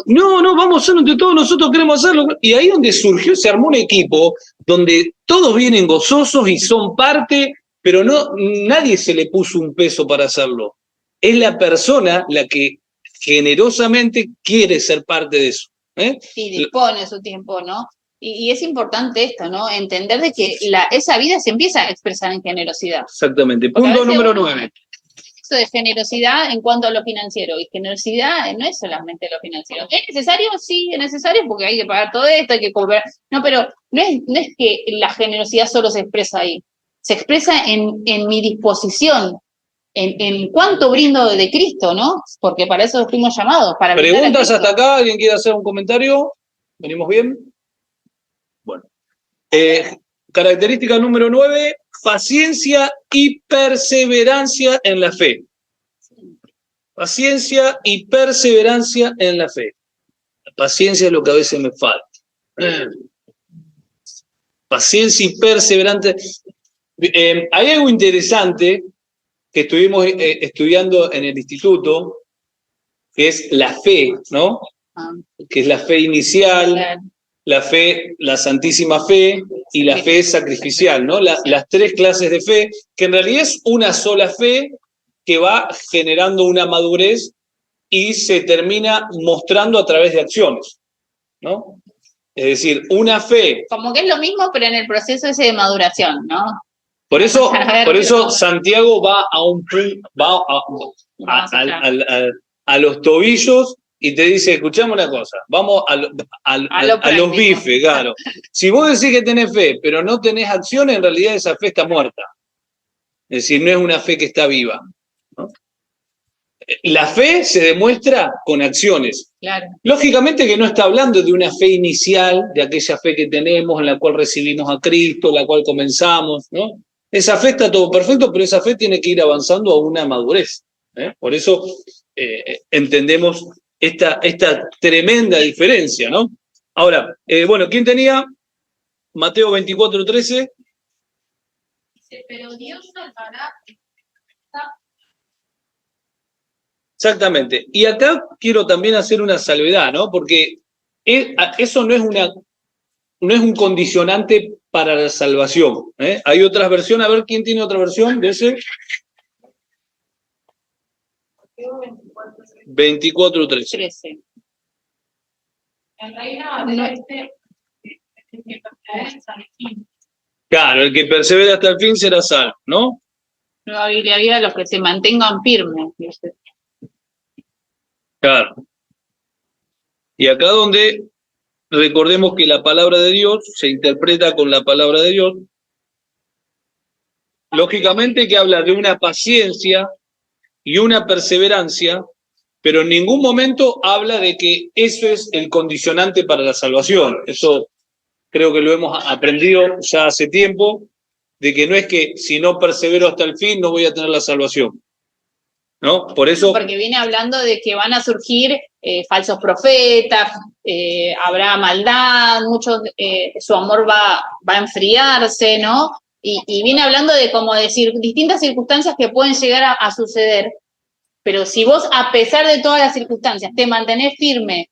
no, vamos a hacerlo entre todos, nosotros queremos hacerlo, y ahí donde surgió, se armó un equipo donde todos vienen gozosos y son parte, pero no, nadie se le puso un peso para hacerlo. Es la persona la que generosamente quiere ser parte de eso. Y dispone su tiempo, ¿no? Y es importante esto, ¿no? Entender de que esa vida se empieza a expresar en generosidad. Exactamente. Porque a Punto veces número uno- 9. Esto de generosidad en cuanto a lo financiero. Y generosidad no es solamente lo financiero. ¿Es necesario? Sí, es necesario porque hay que pagar todo esto, hay que cobrar. No, pero no es que la generosidad solo se expresa ahí. Se expresa en mi disposición, en cuánto brindo de Cristo, ¿no? Porque para eso fuimos llamados, para brindar a ¿Preguntas Cristo. hasta acá? ¿Alguien quiere hacer un comentario? ¿Venimos bien? Bueno. Característica número 9, paciencia y perseverancia en la fe. Paciencia y perseverancia en la fe. La paciencia es lo que a veces me falta. Paciencia y perseverancia. Hay algo interesante que estuvimos estudiando en el instituto, que es la fe, ¿no? Que es la fe inicial, la fe, la santísima fe y la fe sacrificial, ¿no? Las tres clases de fe, que en realidad es una sola fe que va generando una madurez y se termina mostrando a través de acciones, ¿no? Es decir, una fe. Como que es lo mismo, pero en el proceso ese de maduración, ¿no? Por eso Santiago va a los tobillos y te dice, escuchame una cosa, vamos a los bifes, claro. Si vos decís que tenés fe, pero no tenés acción, en realidad esa fe está muerta. Es decir, no es una fe que está viva, ¿no? La fe se demuestra con acciones. Claro. Lógicamente que no está hablando de una fe inicial, de aquella fe que tenemos, en la cual recibimos a Cristo, la cual comenzamos, ¿no? Esa fe está todo perfecto, pero esa fe tiene que ir avanzando a una madurez. Por eso entendemos esta tremenda diferencia, ¿no? Ahora, bueno, ¿quién tenía? Mateo 24:13. Pero Dios salvará. Exactamente. Y acá quiero también hacer una salvedad, ¿no? Porque eso no es un condicionante para la salvación. Hay otras versiones, a ver quién tiene otra versión de ese. 24:13. 13. En Reina Valera Claro, el que persevera hasta el fin será salvo, ¿no? Nueva Biblia Viva, los que se mantengan firmes. ¿Viste? Claro. Y acá donde recordemos que la palabra de Dios se interpreta con la palabra de Dios, lógicamente que habla de una paciencia y una perseverancia, pero en ningún momento habla de que eso es el condicionante para la salvación. Eso creo que lo hemos aprendido ya hace tiempo, de que no es que si no persevero hasta el fin no voy a tener la salvación, ¿no? Por eso... Porque viene hablando de que van a surgir falsos profetas, habrá maldad, muchos, su amor va a enfriarse, ¿no? Y viene hablando de, como decir, distintas circunstancias que pueden llegar a suceder, pero si vos, a pesar de todas las circunstancias, te mantenés firme,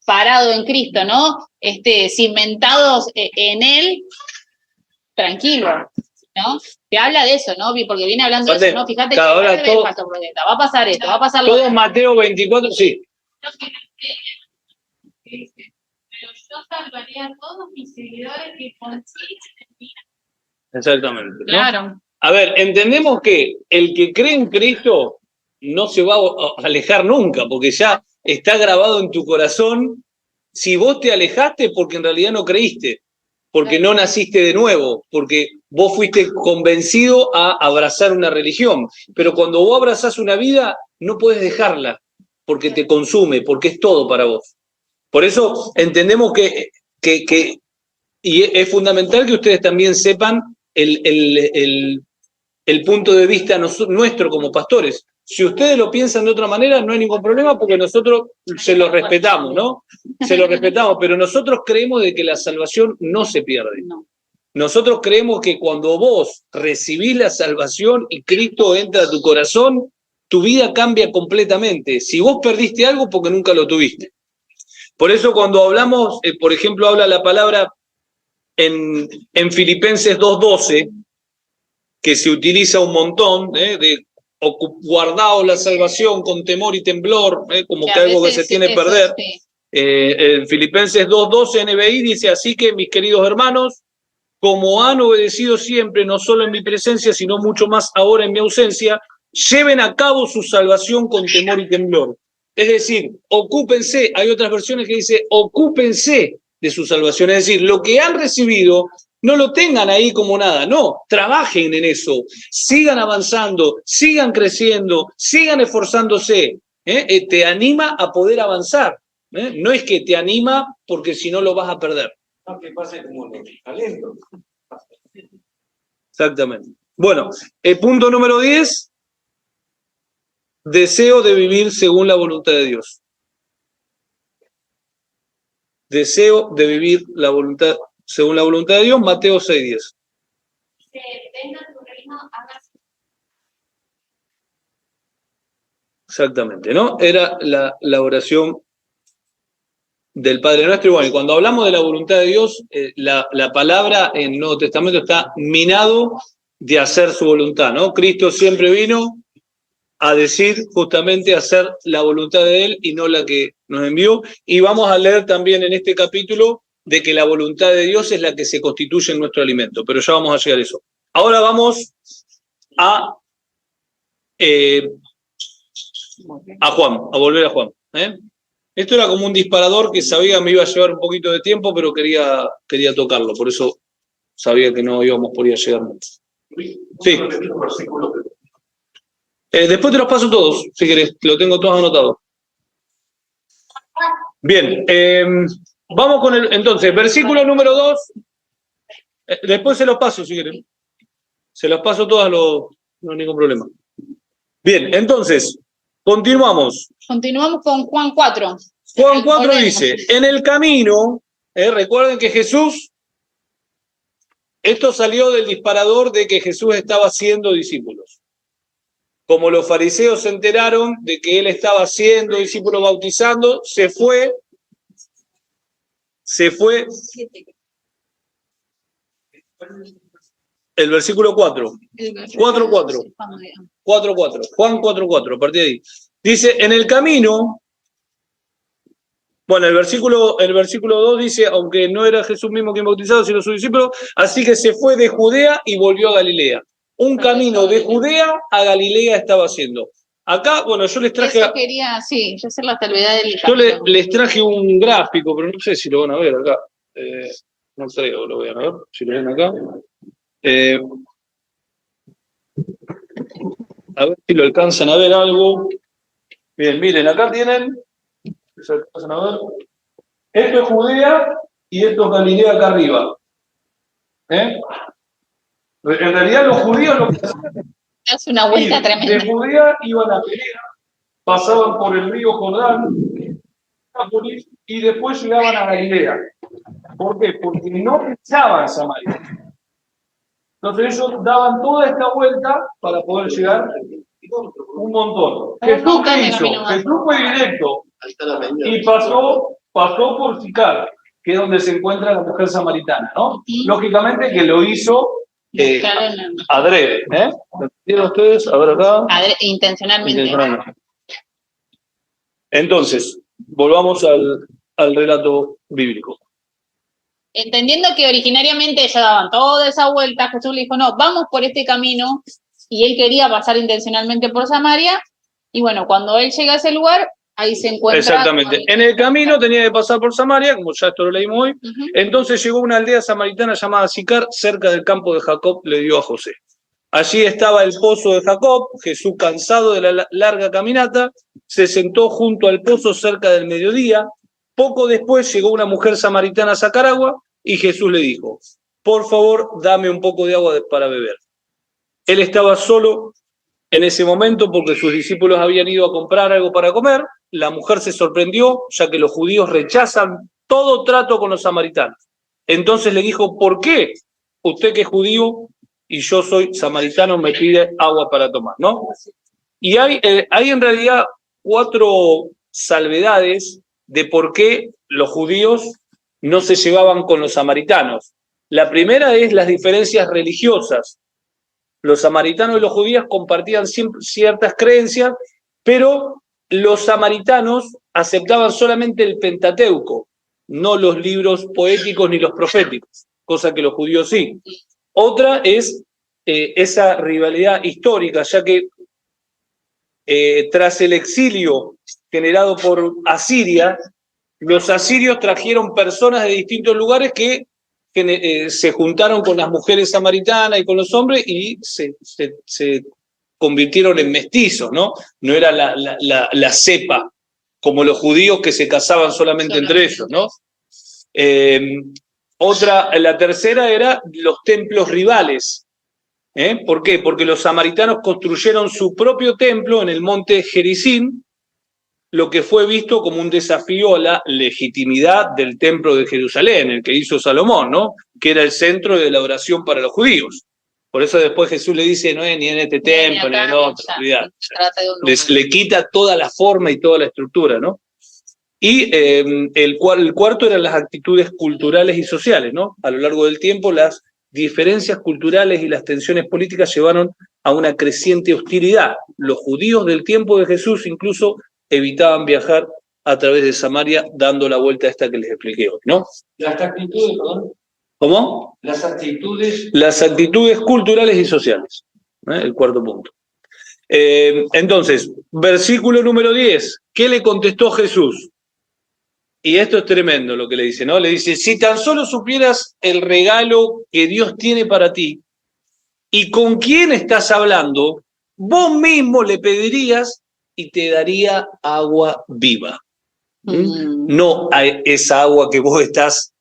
parado en Cristo, ¿no? Cimentados en Él, tranquilo, ¿no? Que habla de eso, ¿no? Porque viene hablando de eso, ¿no? Fíjate que va a pasar esto, va a pasar lo todo otro. Mateo 24, sí. Pero yo salvaré a todos mis seguidores que confíen en mí. Exactamente, ¿no? Claro. A ver, entendemos que el que cree en Cristo no se va a alejar nunca, porque ya está grabado en tu corazón. Si vos te alejaste, porque en realidad no creíste, porque no naciste de nuevo, porque vos fuiste convencido a abrazar una religión. Pero cuando vos abrazás una vida, no puedes dejarla, porque te consume, porque es todo para vos. Por eso entendemos que y es fundamental que ustedes también sepan el punto de vista nuestro como pastores. Si ustedes lo piensan de otra manera, no hay ningún problema porque nosotros se lo respetamos, ¿no? Se lo respetamos, pero nosotros creemos de que la salvación no se pierde. Nosotros creemos que cuando vos recibís la salvación y Cristo entra a tu corazón, tu vida cambia completamente. Si vos perdiste algo, porque nunca lo tuviste. Por eso cuando hablamos, por ejemplo, habla la palabra en Filipenses 2:12, que se utiliza un montón, de guardaos la salvación con temor y temblor, como que algo que se tiene que perder. Sí. En Filipenses 2:12 NBI dice, así que mis queridos hermanos, como han obedecido siempre, no solo en mi presencia, sino mucho más ahora en mi ausencia, lleven a cabo su salvación con temor y temblor. Es decir, ocúpense, hay otras versiones que dice, ocúpense de su salvación. Es decir, lo que han recibido, no lo tengan ahí como nada, no, trabajen en eso, sigan avanzando, sigan creciendo, sigan esforzándose. Te anima a poder avanzar, no es que te anima porque si no lo vas a perder. No, que pase como los talentos. Exactamente. Bueno, el punto número 10, deseo de vivir según la voluntad de Dios. Deseo de vivir según la voluntad de Dios, Mateo 6:10. Venga tu reino, hágase. Exactamente, ¿no? Era la oración del Padre Nuestro. Y bueno, y cuando hablamos de la voluntad de Dios, la palabra en el Nuevo Testamento está minado de hacer su voluntad, ¿no? Cristo siempre vino a decir justamente hacer la voluntad de Él y no la que nos envió. Y vamos a leer también en este capítulo de que la voluntad de Dios es la que se constituye en nuestro alimento, pero ya vamos a llegar a eso. Ahora vamos a Juan, a volver a Juan. Esto era como un disparador que sabía me iba a llevar un poquito de tiempo, pero quería tocarlo, por eso sabía que no íbamos por ir a llegar mucho. Sí. Después te los paso todos, si querés, lo tengo todos anotados. Bien, vamos con entonces, versículo número 2. Después se los paso, si querés. Se los paso todos, no hay ningún problema. Bien, entonces, continuamos. Continuamos con Juan 4. Juan 4 dice, en el camino, recuerden que Jesús, esto salió del disparador de que Jesús estaba haciendo discípulos. Como los fariseos se enteraron de que él estaba haciendo discípulos bautizando, se fue. El versículo 4. 4:4. 4:4. Juan 4:4, a partir de ahí. Dice, en el camino, bueno, el versículo 2 dice, aunque no era Jesús mismo quien bautizaba, sino sus discípulos, así que se fue de Judea y volvió a Galilea. Un camino de Judea a Galilea estaba haciendo. Acá, bueno, yo les traje... Eso quería, sí, yo hacer la salvedad del Yo les traje un gráfico, pero no sé si lo van a ver acá. No creo, lo vean a ver, si lo ven acá. A ver si lo alcanzan a ver algo. Bien, miren, acá tienen... ¿Se alcanzan a ver? Esto es Judea y esto es Galilea acá arriba. En realidad los judíos lo que hacían hace una vuelta tremenda. de Judea iban a Perea, pasaban por el río Jordán, y después llegaban a Galilea. ¿Por qué? Porque no pisaban Samaria. Entonces ellos daban toda esta vuelta para poder llegar un montón. ¿Jesús qué hizo? Jesús fue directo y pasó por Sicar, que es donde se encuentra la mujer samaritana, ¿no? Lógicamente que lo hizo adrede, ¿lo entendieron ustedes? A ver acá. Intencionalmente. Entonces, volvamos al relato bíblico. Entendiendo que originariamente ellos daban toda esa vuelta, Jesús le dijo, no, vamos por este camino, y él quería pasar intencionalmente por Samaria, y bueno, cuando él llega a ese lugar, ahí se encuentra... Exactamente. En el camino tenía que pasar por Samaria, como ya esto lo leímos hoy. Entonces llegó a una aldea samaritana llamada Sicar, cerca del campo de Jacob, le dio a José. Allí estaba el pozo de Jacob. Jesús, cansado de la larga caminata, se sentó junto al pozo cerca del mediodía. Poco después llegó una mujer samaritana a sacar agua, y Jesús le dijo, por favor, dame un poco de agua para beber. Él estaba solo en ese momento porque sus discípulos habían ido a comprar algo para comer. La mujer se sorprendió, ya que los judíos rechazan todo trato con los samaritanos. Entonces le dijo, ¿por qué usted que es judío y yo soy samaritano me pide agua para tomar? ¿No? Y hay en realidad 4 salvedades de por qué los judíos no se llevaban con los samaritanos. La primera es las diferencias religiosas. Los samaritanos y los judíos compartían ciertas creencias, pero los samaritanos aceptaban solamente el Pentateuco, no los libros poéticos ni los proféticos, cosa que los judíos sí. Otra es esa rivalidad histórica, ya que tras el exilio generado por Asiria, los asirios trajeron personas de distintos lugares que se juntaron con las mujeres samaritanas y con los hombres y se convirtieron en mestizos, ¿no? No era la cepa, como los judíos que se casaban solamente entre ellos, ¿no? La tercera era los templos rivales. ¿Por qué? Porque los samaritanos construyeron su propio templo en el monte Gerizim, lo que fue visto como un desafío a la legitimidad del templo de Jerusalén, el que hizo Salomón, ¿no? Que era el centro de la oración para los judíos. Por eso después Jesús le dice, no es ni en este templo, ni en el otro, le quita toda la forma y toda la estructura, ¿no? Y el cuarto eran las actitudes culturales y sociales, ¿no? A lo largo del tiempo las diferencias culturales y las tensiones políticas llevaron a una creciente hostilidad. Los judíos del tiempo de Jesús incluso evitaban viajar a través de Samaria, dando la vuelta a esta que les expliqué hoy, ¿no? Las actitudes, perdón. ¿Cómo? Las actitudes. Las actitudes culturales y sociales, el cuarto punto. Entonces, versículo número 10, ¿qué le contestó Jesús? Y esto es tremendo lo que le dice, ¿no? Le dice, si tan solo supieras el regalo que Dios tiene para ti y con quién estás hablando, vos mismo le pedirías y te daría agua viva. No a esa agua que vos estás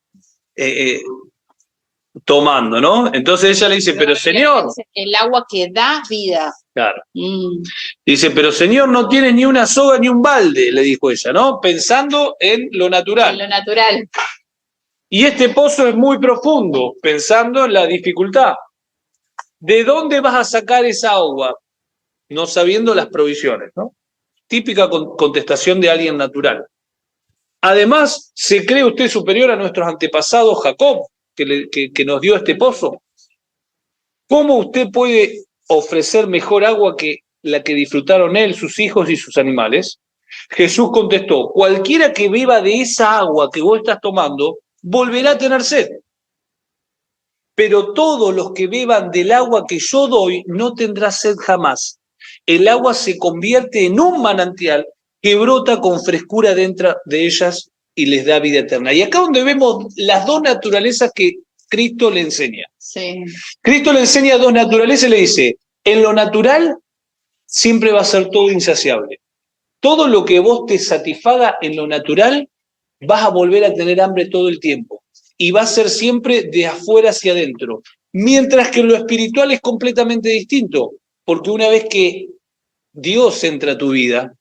tomando, ¿no? Entonces ella le dice, pero Señor... El agua que da vida. Claro. Dice, pero Señor, no tienes ni una soga ni un balde, le dijo ella, ¿no? Pensando en lo natural. En lo natural. Y este pozo es muy profundo, pensando en la dificultad. ¿De dónde vas a sacar esa agua? No sabiendo las provisiones, ¿no? Típica contestación de alguien natural. Además, ¿se cree usted superior a nuestros antepasados Jacob, que nos dio este pozo? ¿Cómo usted puede ofrecer mejor agua que la que disfrutaron él, sus hijos y sus animales? Jesús contestó, cualquiera que beba de esa agua que vos estás tomando, volverá a tener sed. Pero todos los que beban del agua que yo doy, no tendrá sed jamás. El agua se convierte en un manantial que brota con frescura dentro de ellas y les da vida eterna. Y acá donde vemos las dos naturalezas que Cristo le enseña. Sí. Cristo le enseña dos naturalezas y le dice, en lo natural siempre va a ser todo insaciable. Todo lo que vos te satisfaga en lo natural, vas a volver a tener hambre todo el tiempo. Y va a ser siempre de afuera hacia adentro. Mientras que en lo espiritual es completamente distinto. Porque una vez que Dios entra a tu vida,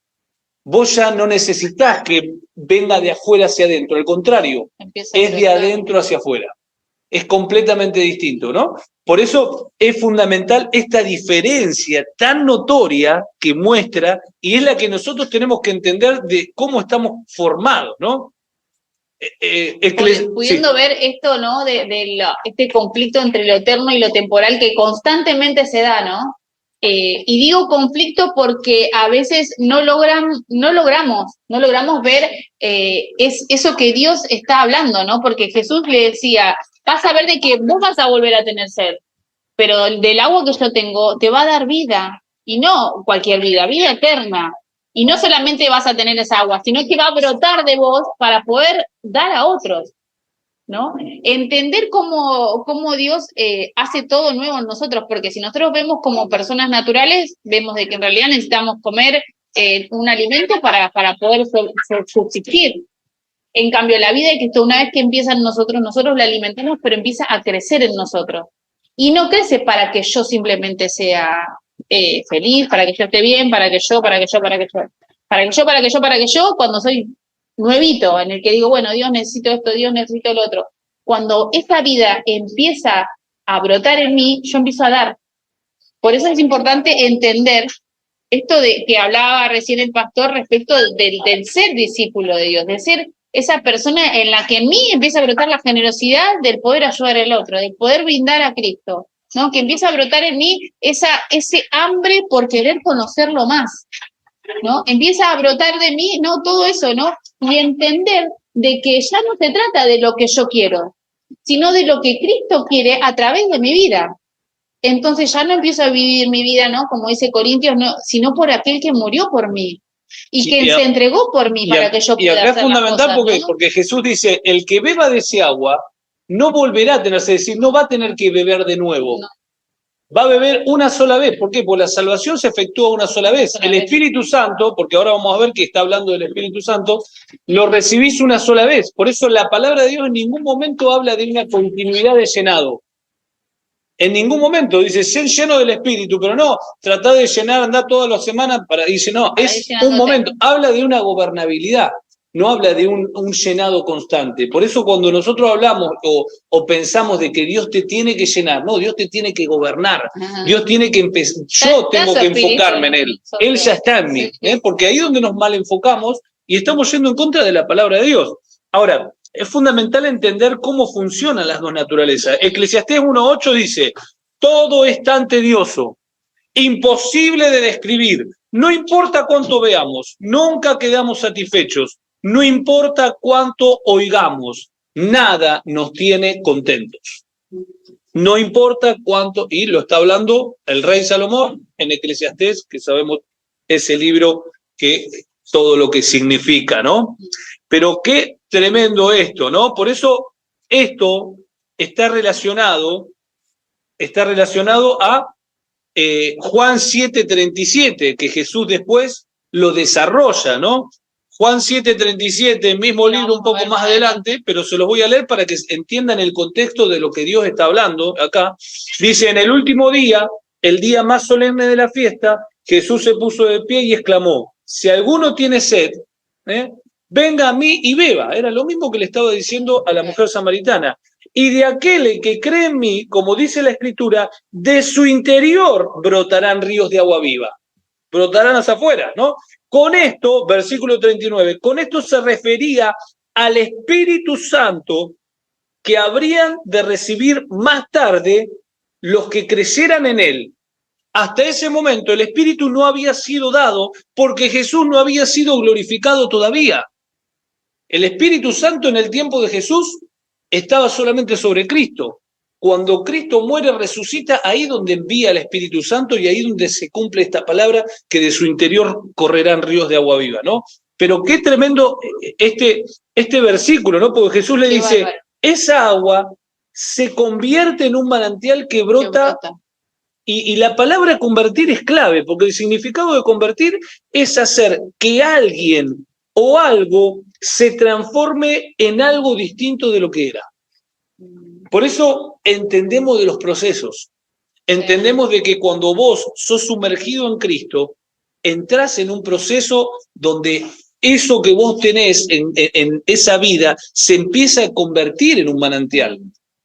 vos ya no necesitas que venga de afuera hacia adentro. Al contrario, es de adentro hacia afuera. Es completamente distinto, ¿no? Por eso es fundamental esta diferencia tan notoria que muestra, y es la que nosotros tenemos que entender de cómo estamos formados, ¿no? Pudiendo ver esto, ¿no? Este conflicto entre lo eterno y lo temporal que constantemente se da, ¿no? Y digo conflicto porque a veces no logramos ver eso que Dios está hablando, ¿no? Porque Jesús le decía, vas a ver de que vos vas a volver a tener sed, pero del agua que yo tengo te va a dar vida, y no cualquier vida, vida eterna. Y no solamente vas a tener esa agua, sino que va a brotar de vos para poder dar a otros, ¿no? Entender cómo Dios hace todo nuevo en nosotros, porque si nosotros vemos como personas naturales, vemos de que en realidad necesitamos comer un alimento para poder subsistir. En cambio, la vida de Cristo, una vez que empieza en nosotros, nosotros la alimentamos, pero empieza a crecer en nosotros. Y no crece para que yo simplemente sea feliz, para que yo esté bien, para que yo, cuando soy nuevito, en el que digo, bueno, Dios necesito esto, Dios necesito lo otro. Cuando esa vida empieza a brotar en mí, yo empiezo a dar. Por eso es importante entender esto de que hablaba recién el pastor respecto del ser discípulo de Dios, de ser esa persona en la que en mí empieza a brotar la generosidad del poder ayudar al otro, del poder brindar a Cristo, ¿no? Que empieza a brotar en mí ese hambre por querer conocerlo más, ¿no? Empieza a brotar de mí, ¿no? Todo eso, ¿no? Y entender de que ya no se trata de lo que yo quiero, sino de lo que Cristo quiere a través de mi vida. Entonces ya no empiezo a vivir mi vida, ¿no? Como dice Corintios, no, sino por aquel que murió por mí y Sí, que se entregó por mí para que yo y pueda acá es hacer las fundamental cosas, ¿no? porque Jesús dice, el que beba de ese agua no volverá a tenerse, es decir, no va a tener que beber de nuevo. No. Va a beber una sola vez. ¿Por qué? Porque la salvación se efectúa una sola vez. El Espíritu Santo, porque ahora vamos a ver que está hablando del Espíritu Santo, lo recibís una sola vez. Por eso la palabra de Dios en ningún momento habla de una continuidad de llenado. En ningún momento dice, ser lleno del Espíritu, pero no, tratá de llenar, andar todas las semanas, dice, no, es un momento. Habla de una gobernabilidad, no habla de un llenado constante. Por eso cuando nosotros hablamos o pensamos de que Dios te tiene que llenar, no, Dios te tiene que gobernar. Ajá. Dios tiene que empezar, yo tengo que enfocarme en Él. Él ya está en mí, porque ahí es donde nos mal enfocamos y estamos yendo en contra de la palabra de Dios. Ahora, es fundamental entender cómo funcionan las dos naturalezas. Eclesiastés 1:8 dice, todo es tan tedioso, imposible de describir, no importa cuánto veamos, nunca quedamos satisfechos, no importa cuánto oigamos, nada nos tiene contentos. No importa cuánto, y lo está hablando el rey Salomón en Eclesiastés, que sabemos ese libro que todo lo que significa, ¿no? Pero qué tremendo esto, ¿no? Por eso esto está relacionado a Juan 7:37, que Jesús después lo desarrolla, ¿no? Juan 7:37, mismo libro un poco más adelante, pero se los voy a leer para que entiendan el contexto de lo que Dios está hablando acá. Dice, en el último día, el día más solemne de la fiesta, Jesús se puso de pie y exclamó, si alguno tiene sed, venga a mí y beba. Era lo mismo que le estaba diciendo a la mujer samaritana. Y de aquel que cree en mí, como dice la Escritura, de su interior brotarán ríos de agua viva. Brotarán hacia afuera, ¿no? Con esto, versículo 39, con esto se refería al Espíritu Santo que habrían de recibir más tarde los que creyeran en él. Hasta ese momento el Espíritu no había sido dado porque Jesús no había sido glorificado todavía. El Espíritu Santo en el tiempo de Jesús estaba solamente sobre Cristo. Cuando Cristo muere, resucita, ahí donde envía el Espíritu Santo y ahí donde se cumple esta palabra que de su interior correrán ríos de agua viva, ¿no? Pero qué tremendo este versículo, ¿no? Porque Jesús le dice, esa agua se convierte en un manantial que brota. Y la palabra convertir es clave, porque el significado de convertir es hacer que alguien o algo se transforme en algo distinto de lo que era. Por eso entendemos de los procesos. Entendemos de que cuando vos sos sumergido en Cristo, entrás en un proceso donde eso que vos tenés en esa vida se empieza a convertir en un manantial.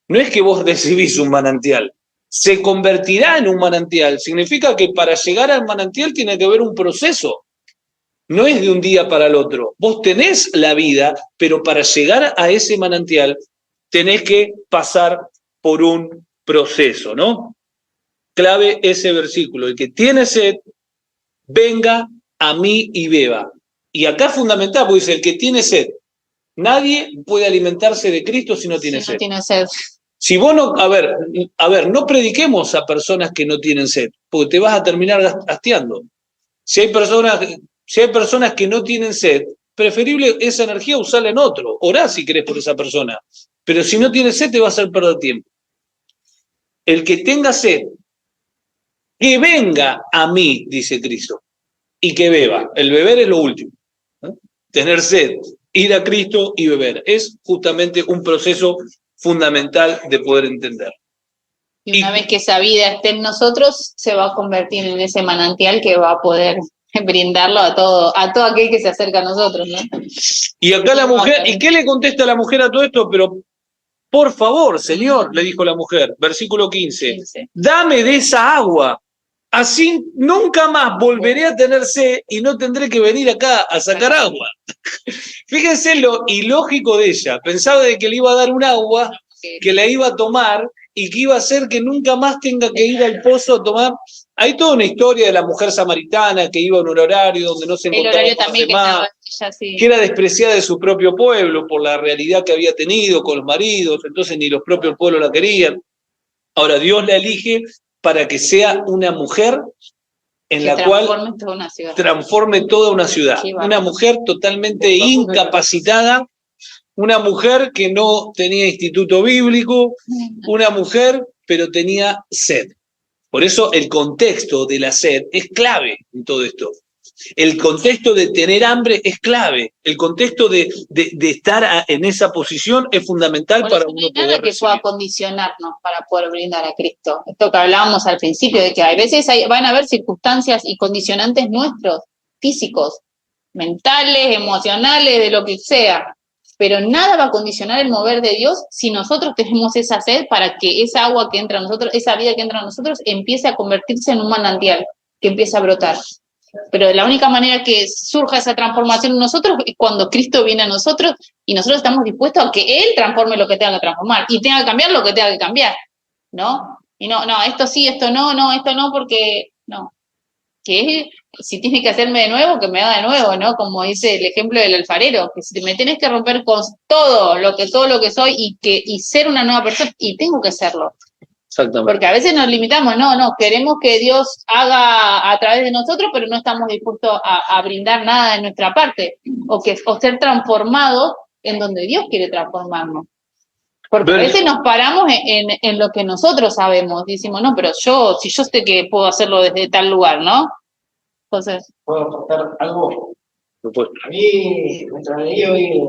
No es que vos recibís un manantial. Se convertirá en un manantial. Significa que para llegar al manantial tiene que haber un proceso. No es de un día para el otro. Vos tenés la vida, pero para llegar a ese manantial tenés que pasar por un proceso, ¿no? Clave ese versículo. El que tiene sed, venga a mí y beba. Y acá es fundamental, porque dice, el que tiene sed. Nadie puede alimentarse de Cristo si no tiene sed. No tiene sed. Si vos no, a ver, no prediquemos a personas que no tienen sed, porque te vas a terminar hastiando. Si hay personas que no tienen sed, preferible esa energía usarla en otro. Orá si querés por esa persona. Pero si no tiene sed, te va a hacer perder tiempo. El que tenga sed, que venga a mí, dice Cristo, y que beba. El beber es lo último. Tener sed. ir a Cristo y beber. Es justamente un proceso fundamental de poder entender. Y una vez que esa vida esté en nosotros, se va a convertir en ese manantial que va a poder brindarlo a todo aquel que se acerca a nosotros, ¿no? Y acá la mujer, ¿y qué le contesta la mujer a todo esto? Pero, por favor, Señor, le dijo la mujer, versículo 15, dame de esa agua, así nunca más volveré a tener sed y no tendré que venir acá a sacar agua. Fíjense lo ilógico de ella, pensaba de que le iba a dar un agua, que la iba a tomar y que iba a hacer que nunca más tenga que ir al pozo a tomar. Hay toda una historia de la mujer samaritana que iba en un horario donde no se encontraba el horario con los también demás, sí. que era despreciada de su propio pueblo por la realidad que había tenido con los maridos, entonces ni los propios pueblos la querían. Ahora Dios la elige para que sea una mujer en la cual transforme toda una ciudad. Una mujer totalmente incapacitada, una mujer que no tenía instituto bíblico, una mujer pero tenía sed. Por eso el contexto de la sed es clave en todo esto. El contexto de tener hambre es clave. El contexto de estar en esa posición es fundamental para uno poder recibir. No hay nada que pueda condicionarnos para poder brindar a Cristo. Esto que hablábamos al principio, de que a veces van a haber circunstancias y condicionantes nuestros, físicos, mentales, emocionales, de lo que sea. Pero nada va a condicionar el mover de Dios si nosotros tenemos esa sed para que esa agua que entra a nosotros, esa vida que entra a nosotros, empiece a convertirse en un manantial, que empiece a brotar. Pero la única manera que surja esa transformación en nosotros es cuando Cristo viene a nosotros y nosotros estamos dispuestos a que Él transforme lo que tenga que transformar y tenga que cambiar lo que tenga que cambiar, ¿no? Y no, esto sí, esto no, porque no. Que si tienes que hacerme de nuevo, que me haga de nuevo, ¿no? Como dice el ejemplo del alfarero, que si me tienes que romper con todo lo que soy y ser una nueva persona, y tengo que serlo. Exactamente. Porque a veces nos limitamos, no, queremos que Dios haga a través de nosotros, pero no estamos dispuestos a brindar nada de nuestra parte, o ser transformados en donde Dios quiere transformarnos. Porque a veces nos paramos en lo que nosotros sabemos, decimos, no, pero si yo sé que puedo hacerlo desde tal lugar, ¿no? Entonces. ¿Puedo aportar algo? A mí, mientras leí hoy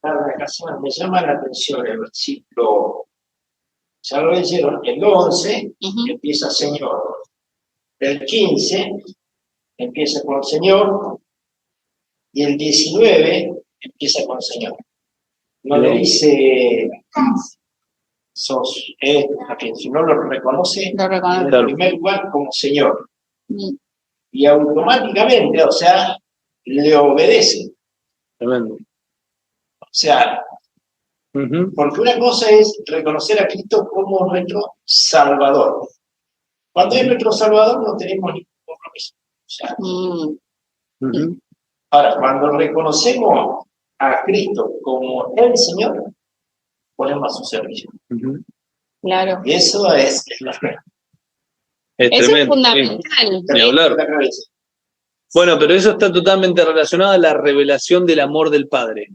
la vacación, me llama la atención el versículo, ya lo leyeron, el 11 empieza Señor, el 15 empieza con Señor, y el 19 empieza con Señor. No le dice, sos si no lo reconoce, en el primer lugar como Señor. Y automáticamente, o sea, le obedece. Tremendo. O sea, porque una cosa es reconocer a Cristo como nuestro Salvador. Cuando es nuestro Salvador no tenemos ningún compromiso. O sea, ahora, cuando reconocemos a Cristo como el Señor, ponemos a su servicio. Claro. Y eso es eso es fundamental. Ni hablar. Bueno, pero eso está totalmente relacionado a la revelación del amor del Padre.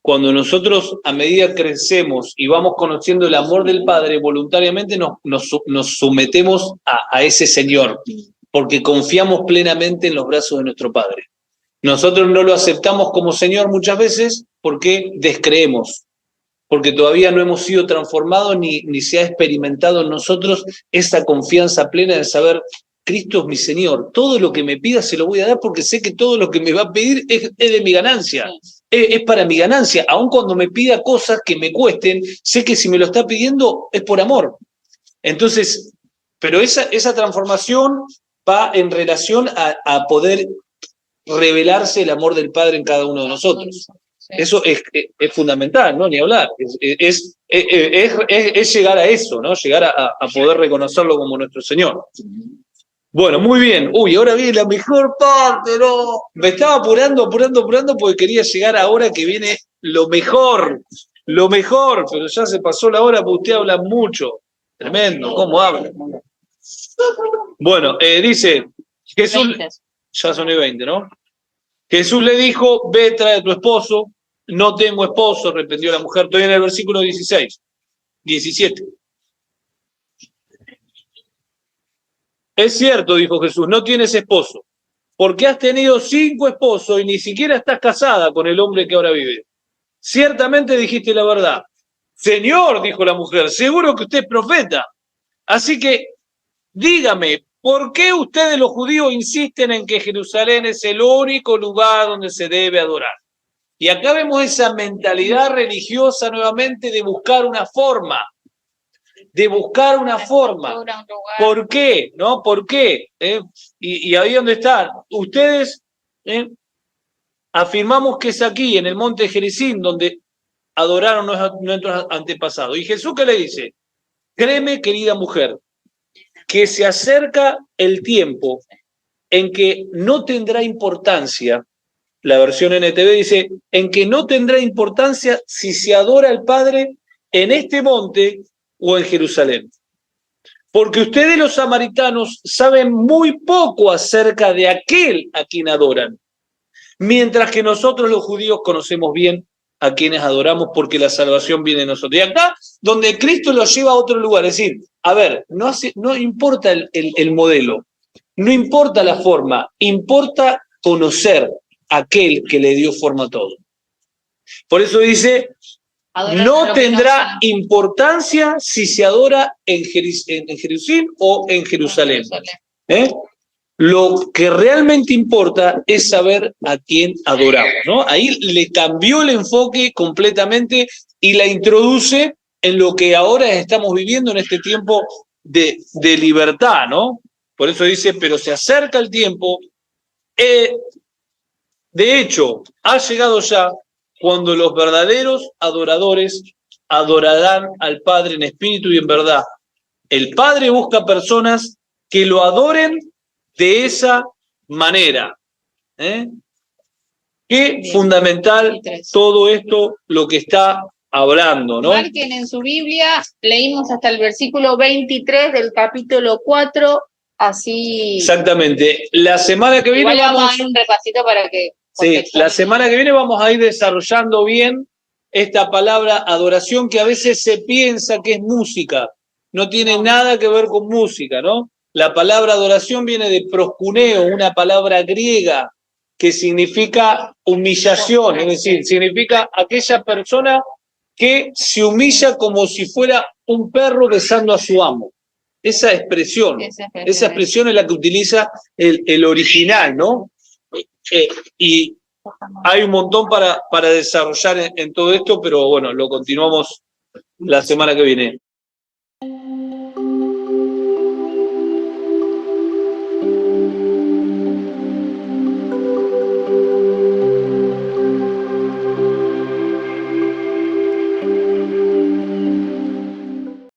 Cuando nosotros, a medida que crecemos y vamos conociendo el amor del Padre, voluntariamente nos sometemos a ese Señor, porque confiamos plenamente en los brazos de nuestro Padre. Nosotros no lo aceptamos como Señor muchas veces porque descreemos, porque todavía no hemos sido transformados ni se ha experimentado en nosotros esa confianza plena de saber, Cristo es mi Señor, todo lo que me pida se lo voy a dar porque sé que todo lo que me va a pedir es de mi ganancia, es para mi ganancia, aun cuando me pida cosas que me cuesten, sé que si me lo está pidiendo es por amor. Entonces, pero esa transformación va en relación a poder revelarse el amor del Padre en cada uno de nosotros. Eso es fundamental, ¿no? Ni hablar. Es llegar a eso, ¿no? Llegar a poder reconocerlo como nuestro Señor. Bueno, muy bien. Uy, ahora viene la mejor parte, ¿no? Me estaba apurando porque quería llegar ahora que viene lo mejor, pero ya se pasó la hora porque usted habla mucho. Tremendo, ¿cómo habla? Bueno, dice, Jesús, ya son y 20, ¿no? Jesús le dijo, ve, trae a tu esposo. No tengo esposo, reprendió la mujer. Estoy en el versículo 17. Es cierto, dijo Jesús, no tienes esposo, porque has tenido 5 esposos y ni siquiera estás casada con el hombre que ahora vive. ciertamente dijiste la verdad. Señor, dijo la mujer, seguro que usted es profeta. Así que dígame, ¿por qué ustedes los judíos insisten en que Jerusalén es el único lugar donde se debe adorar? Y acá vemos esa mentalidad religiosa nuevamente de buscar una forma. ¿Por qué? ¿No? ¿Por qué? Y ahí donde están. Ustedes afirmamos que es aquí, en el monte Gerizim, donde adoraron nuestros antepasados. Y Jesús, ¿qué le dice? Créeme, querida mujer, que se acerca el tiempo en que no tendrá importancia, la versión NTV dice, en que no tendrá importancia si se adora al Padre en este monte o en Jerusalén. Porque ustedes los samaritanos saben muy poco acerca de aquel a quien adoran, mientras que nosotros los judíos conocemos bien a quienes adoramos porque la salvación viene de nosotros. Y acá, donde Cristo los lleva a otro lugar, es decir, a ver, no importa el modelo, no importa la forma, importa conocer a aquel que le dio forma a todo. Por eso dice, no tendrá importancia si se adora en Jerusalén o en Jerusalén. Lo que realmente importa es saber a quién adoramos, ¿no? Ahí le cambió el enfoque completamente y la introduce en lo que ahora estamos viviendo en este tiempo de libertad, ¿no? Por eso dice, pero se acerca el tiempo. De hecho, ha llegado ya cuando los verdaderos adoradores adorarán al Padre en espíritu y en verdad. El Padre busca personas que lo adoren de esa manera. Qué Bien. Fundamental todo esto, lo que está hablando, ¿no? Marquen en su Biblia, leímos hasta el versículo 23 del capítulo 4, así... Exactamente. La semana que viene Igual vamos a dar un repasito para que... Sí, la semana que viene vamos a ir desarrollando bien esta palabra adoración que a veces se piensa que es música. No tiene nada que ver con música, ¿no? La palabra adoración viene de proskuneo, una palabra griega que significa humillación, es decir, significa aquella persona que se humilla como si fuera un perro besando a su amo. Esa expresión es la que utiliza el original, ¿no? Y hay un montón para desarrollar en todo esto, pero bueno, lo continuamos la semana que viene.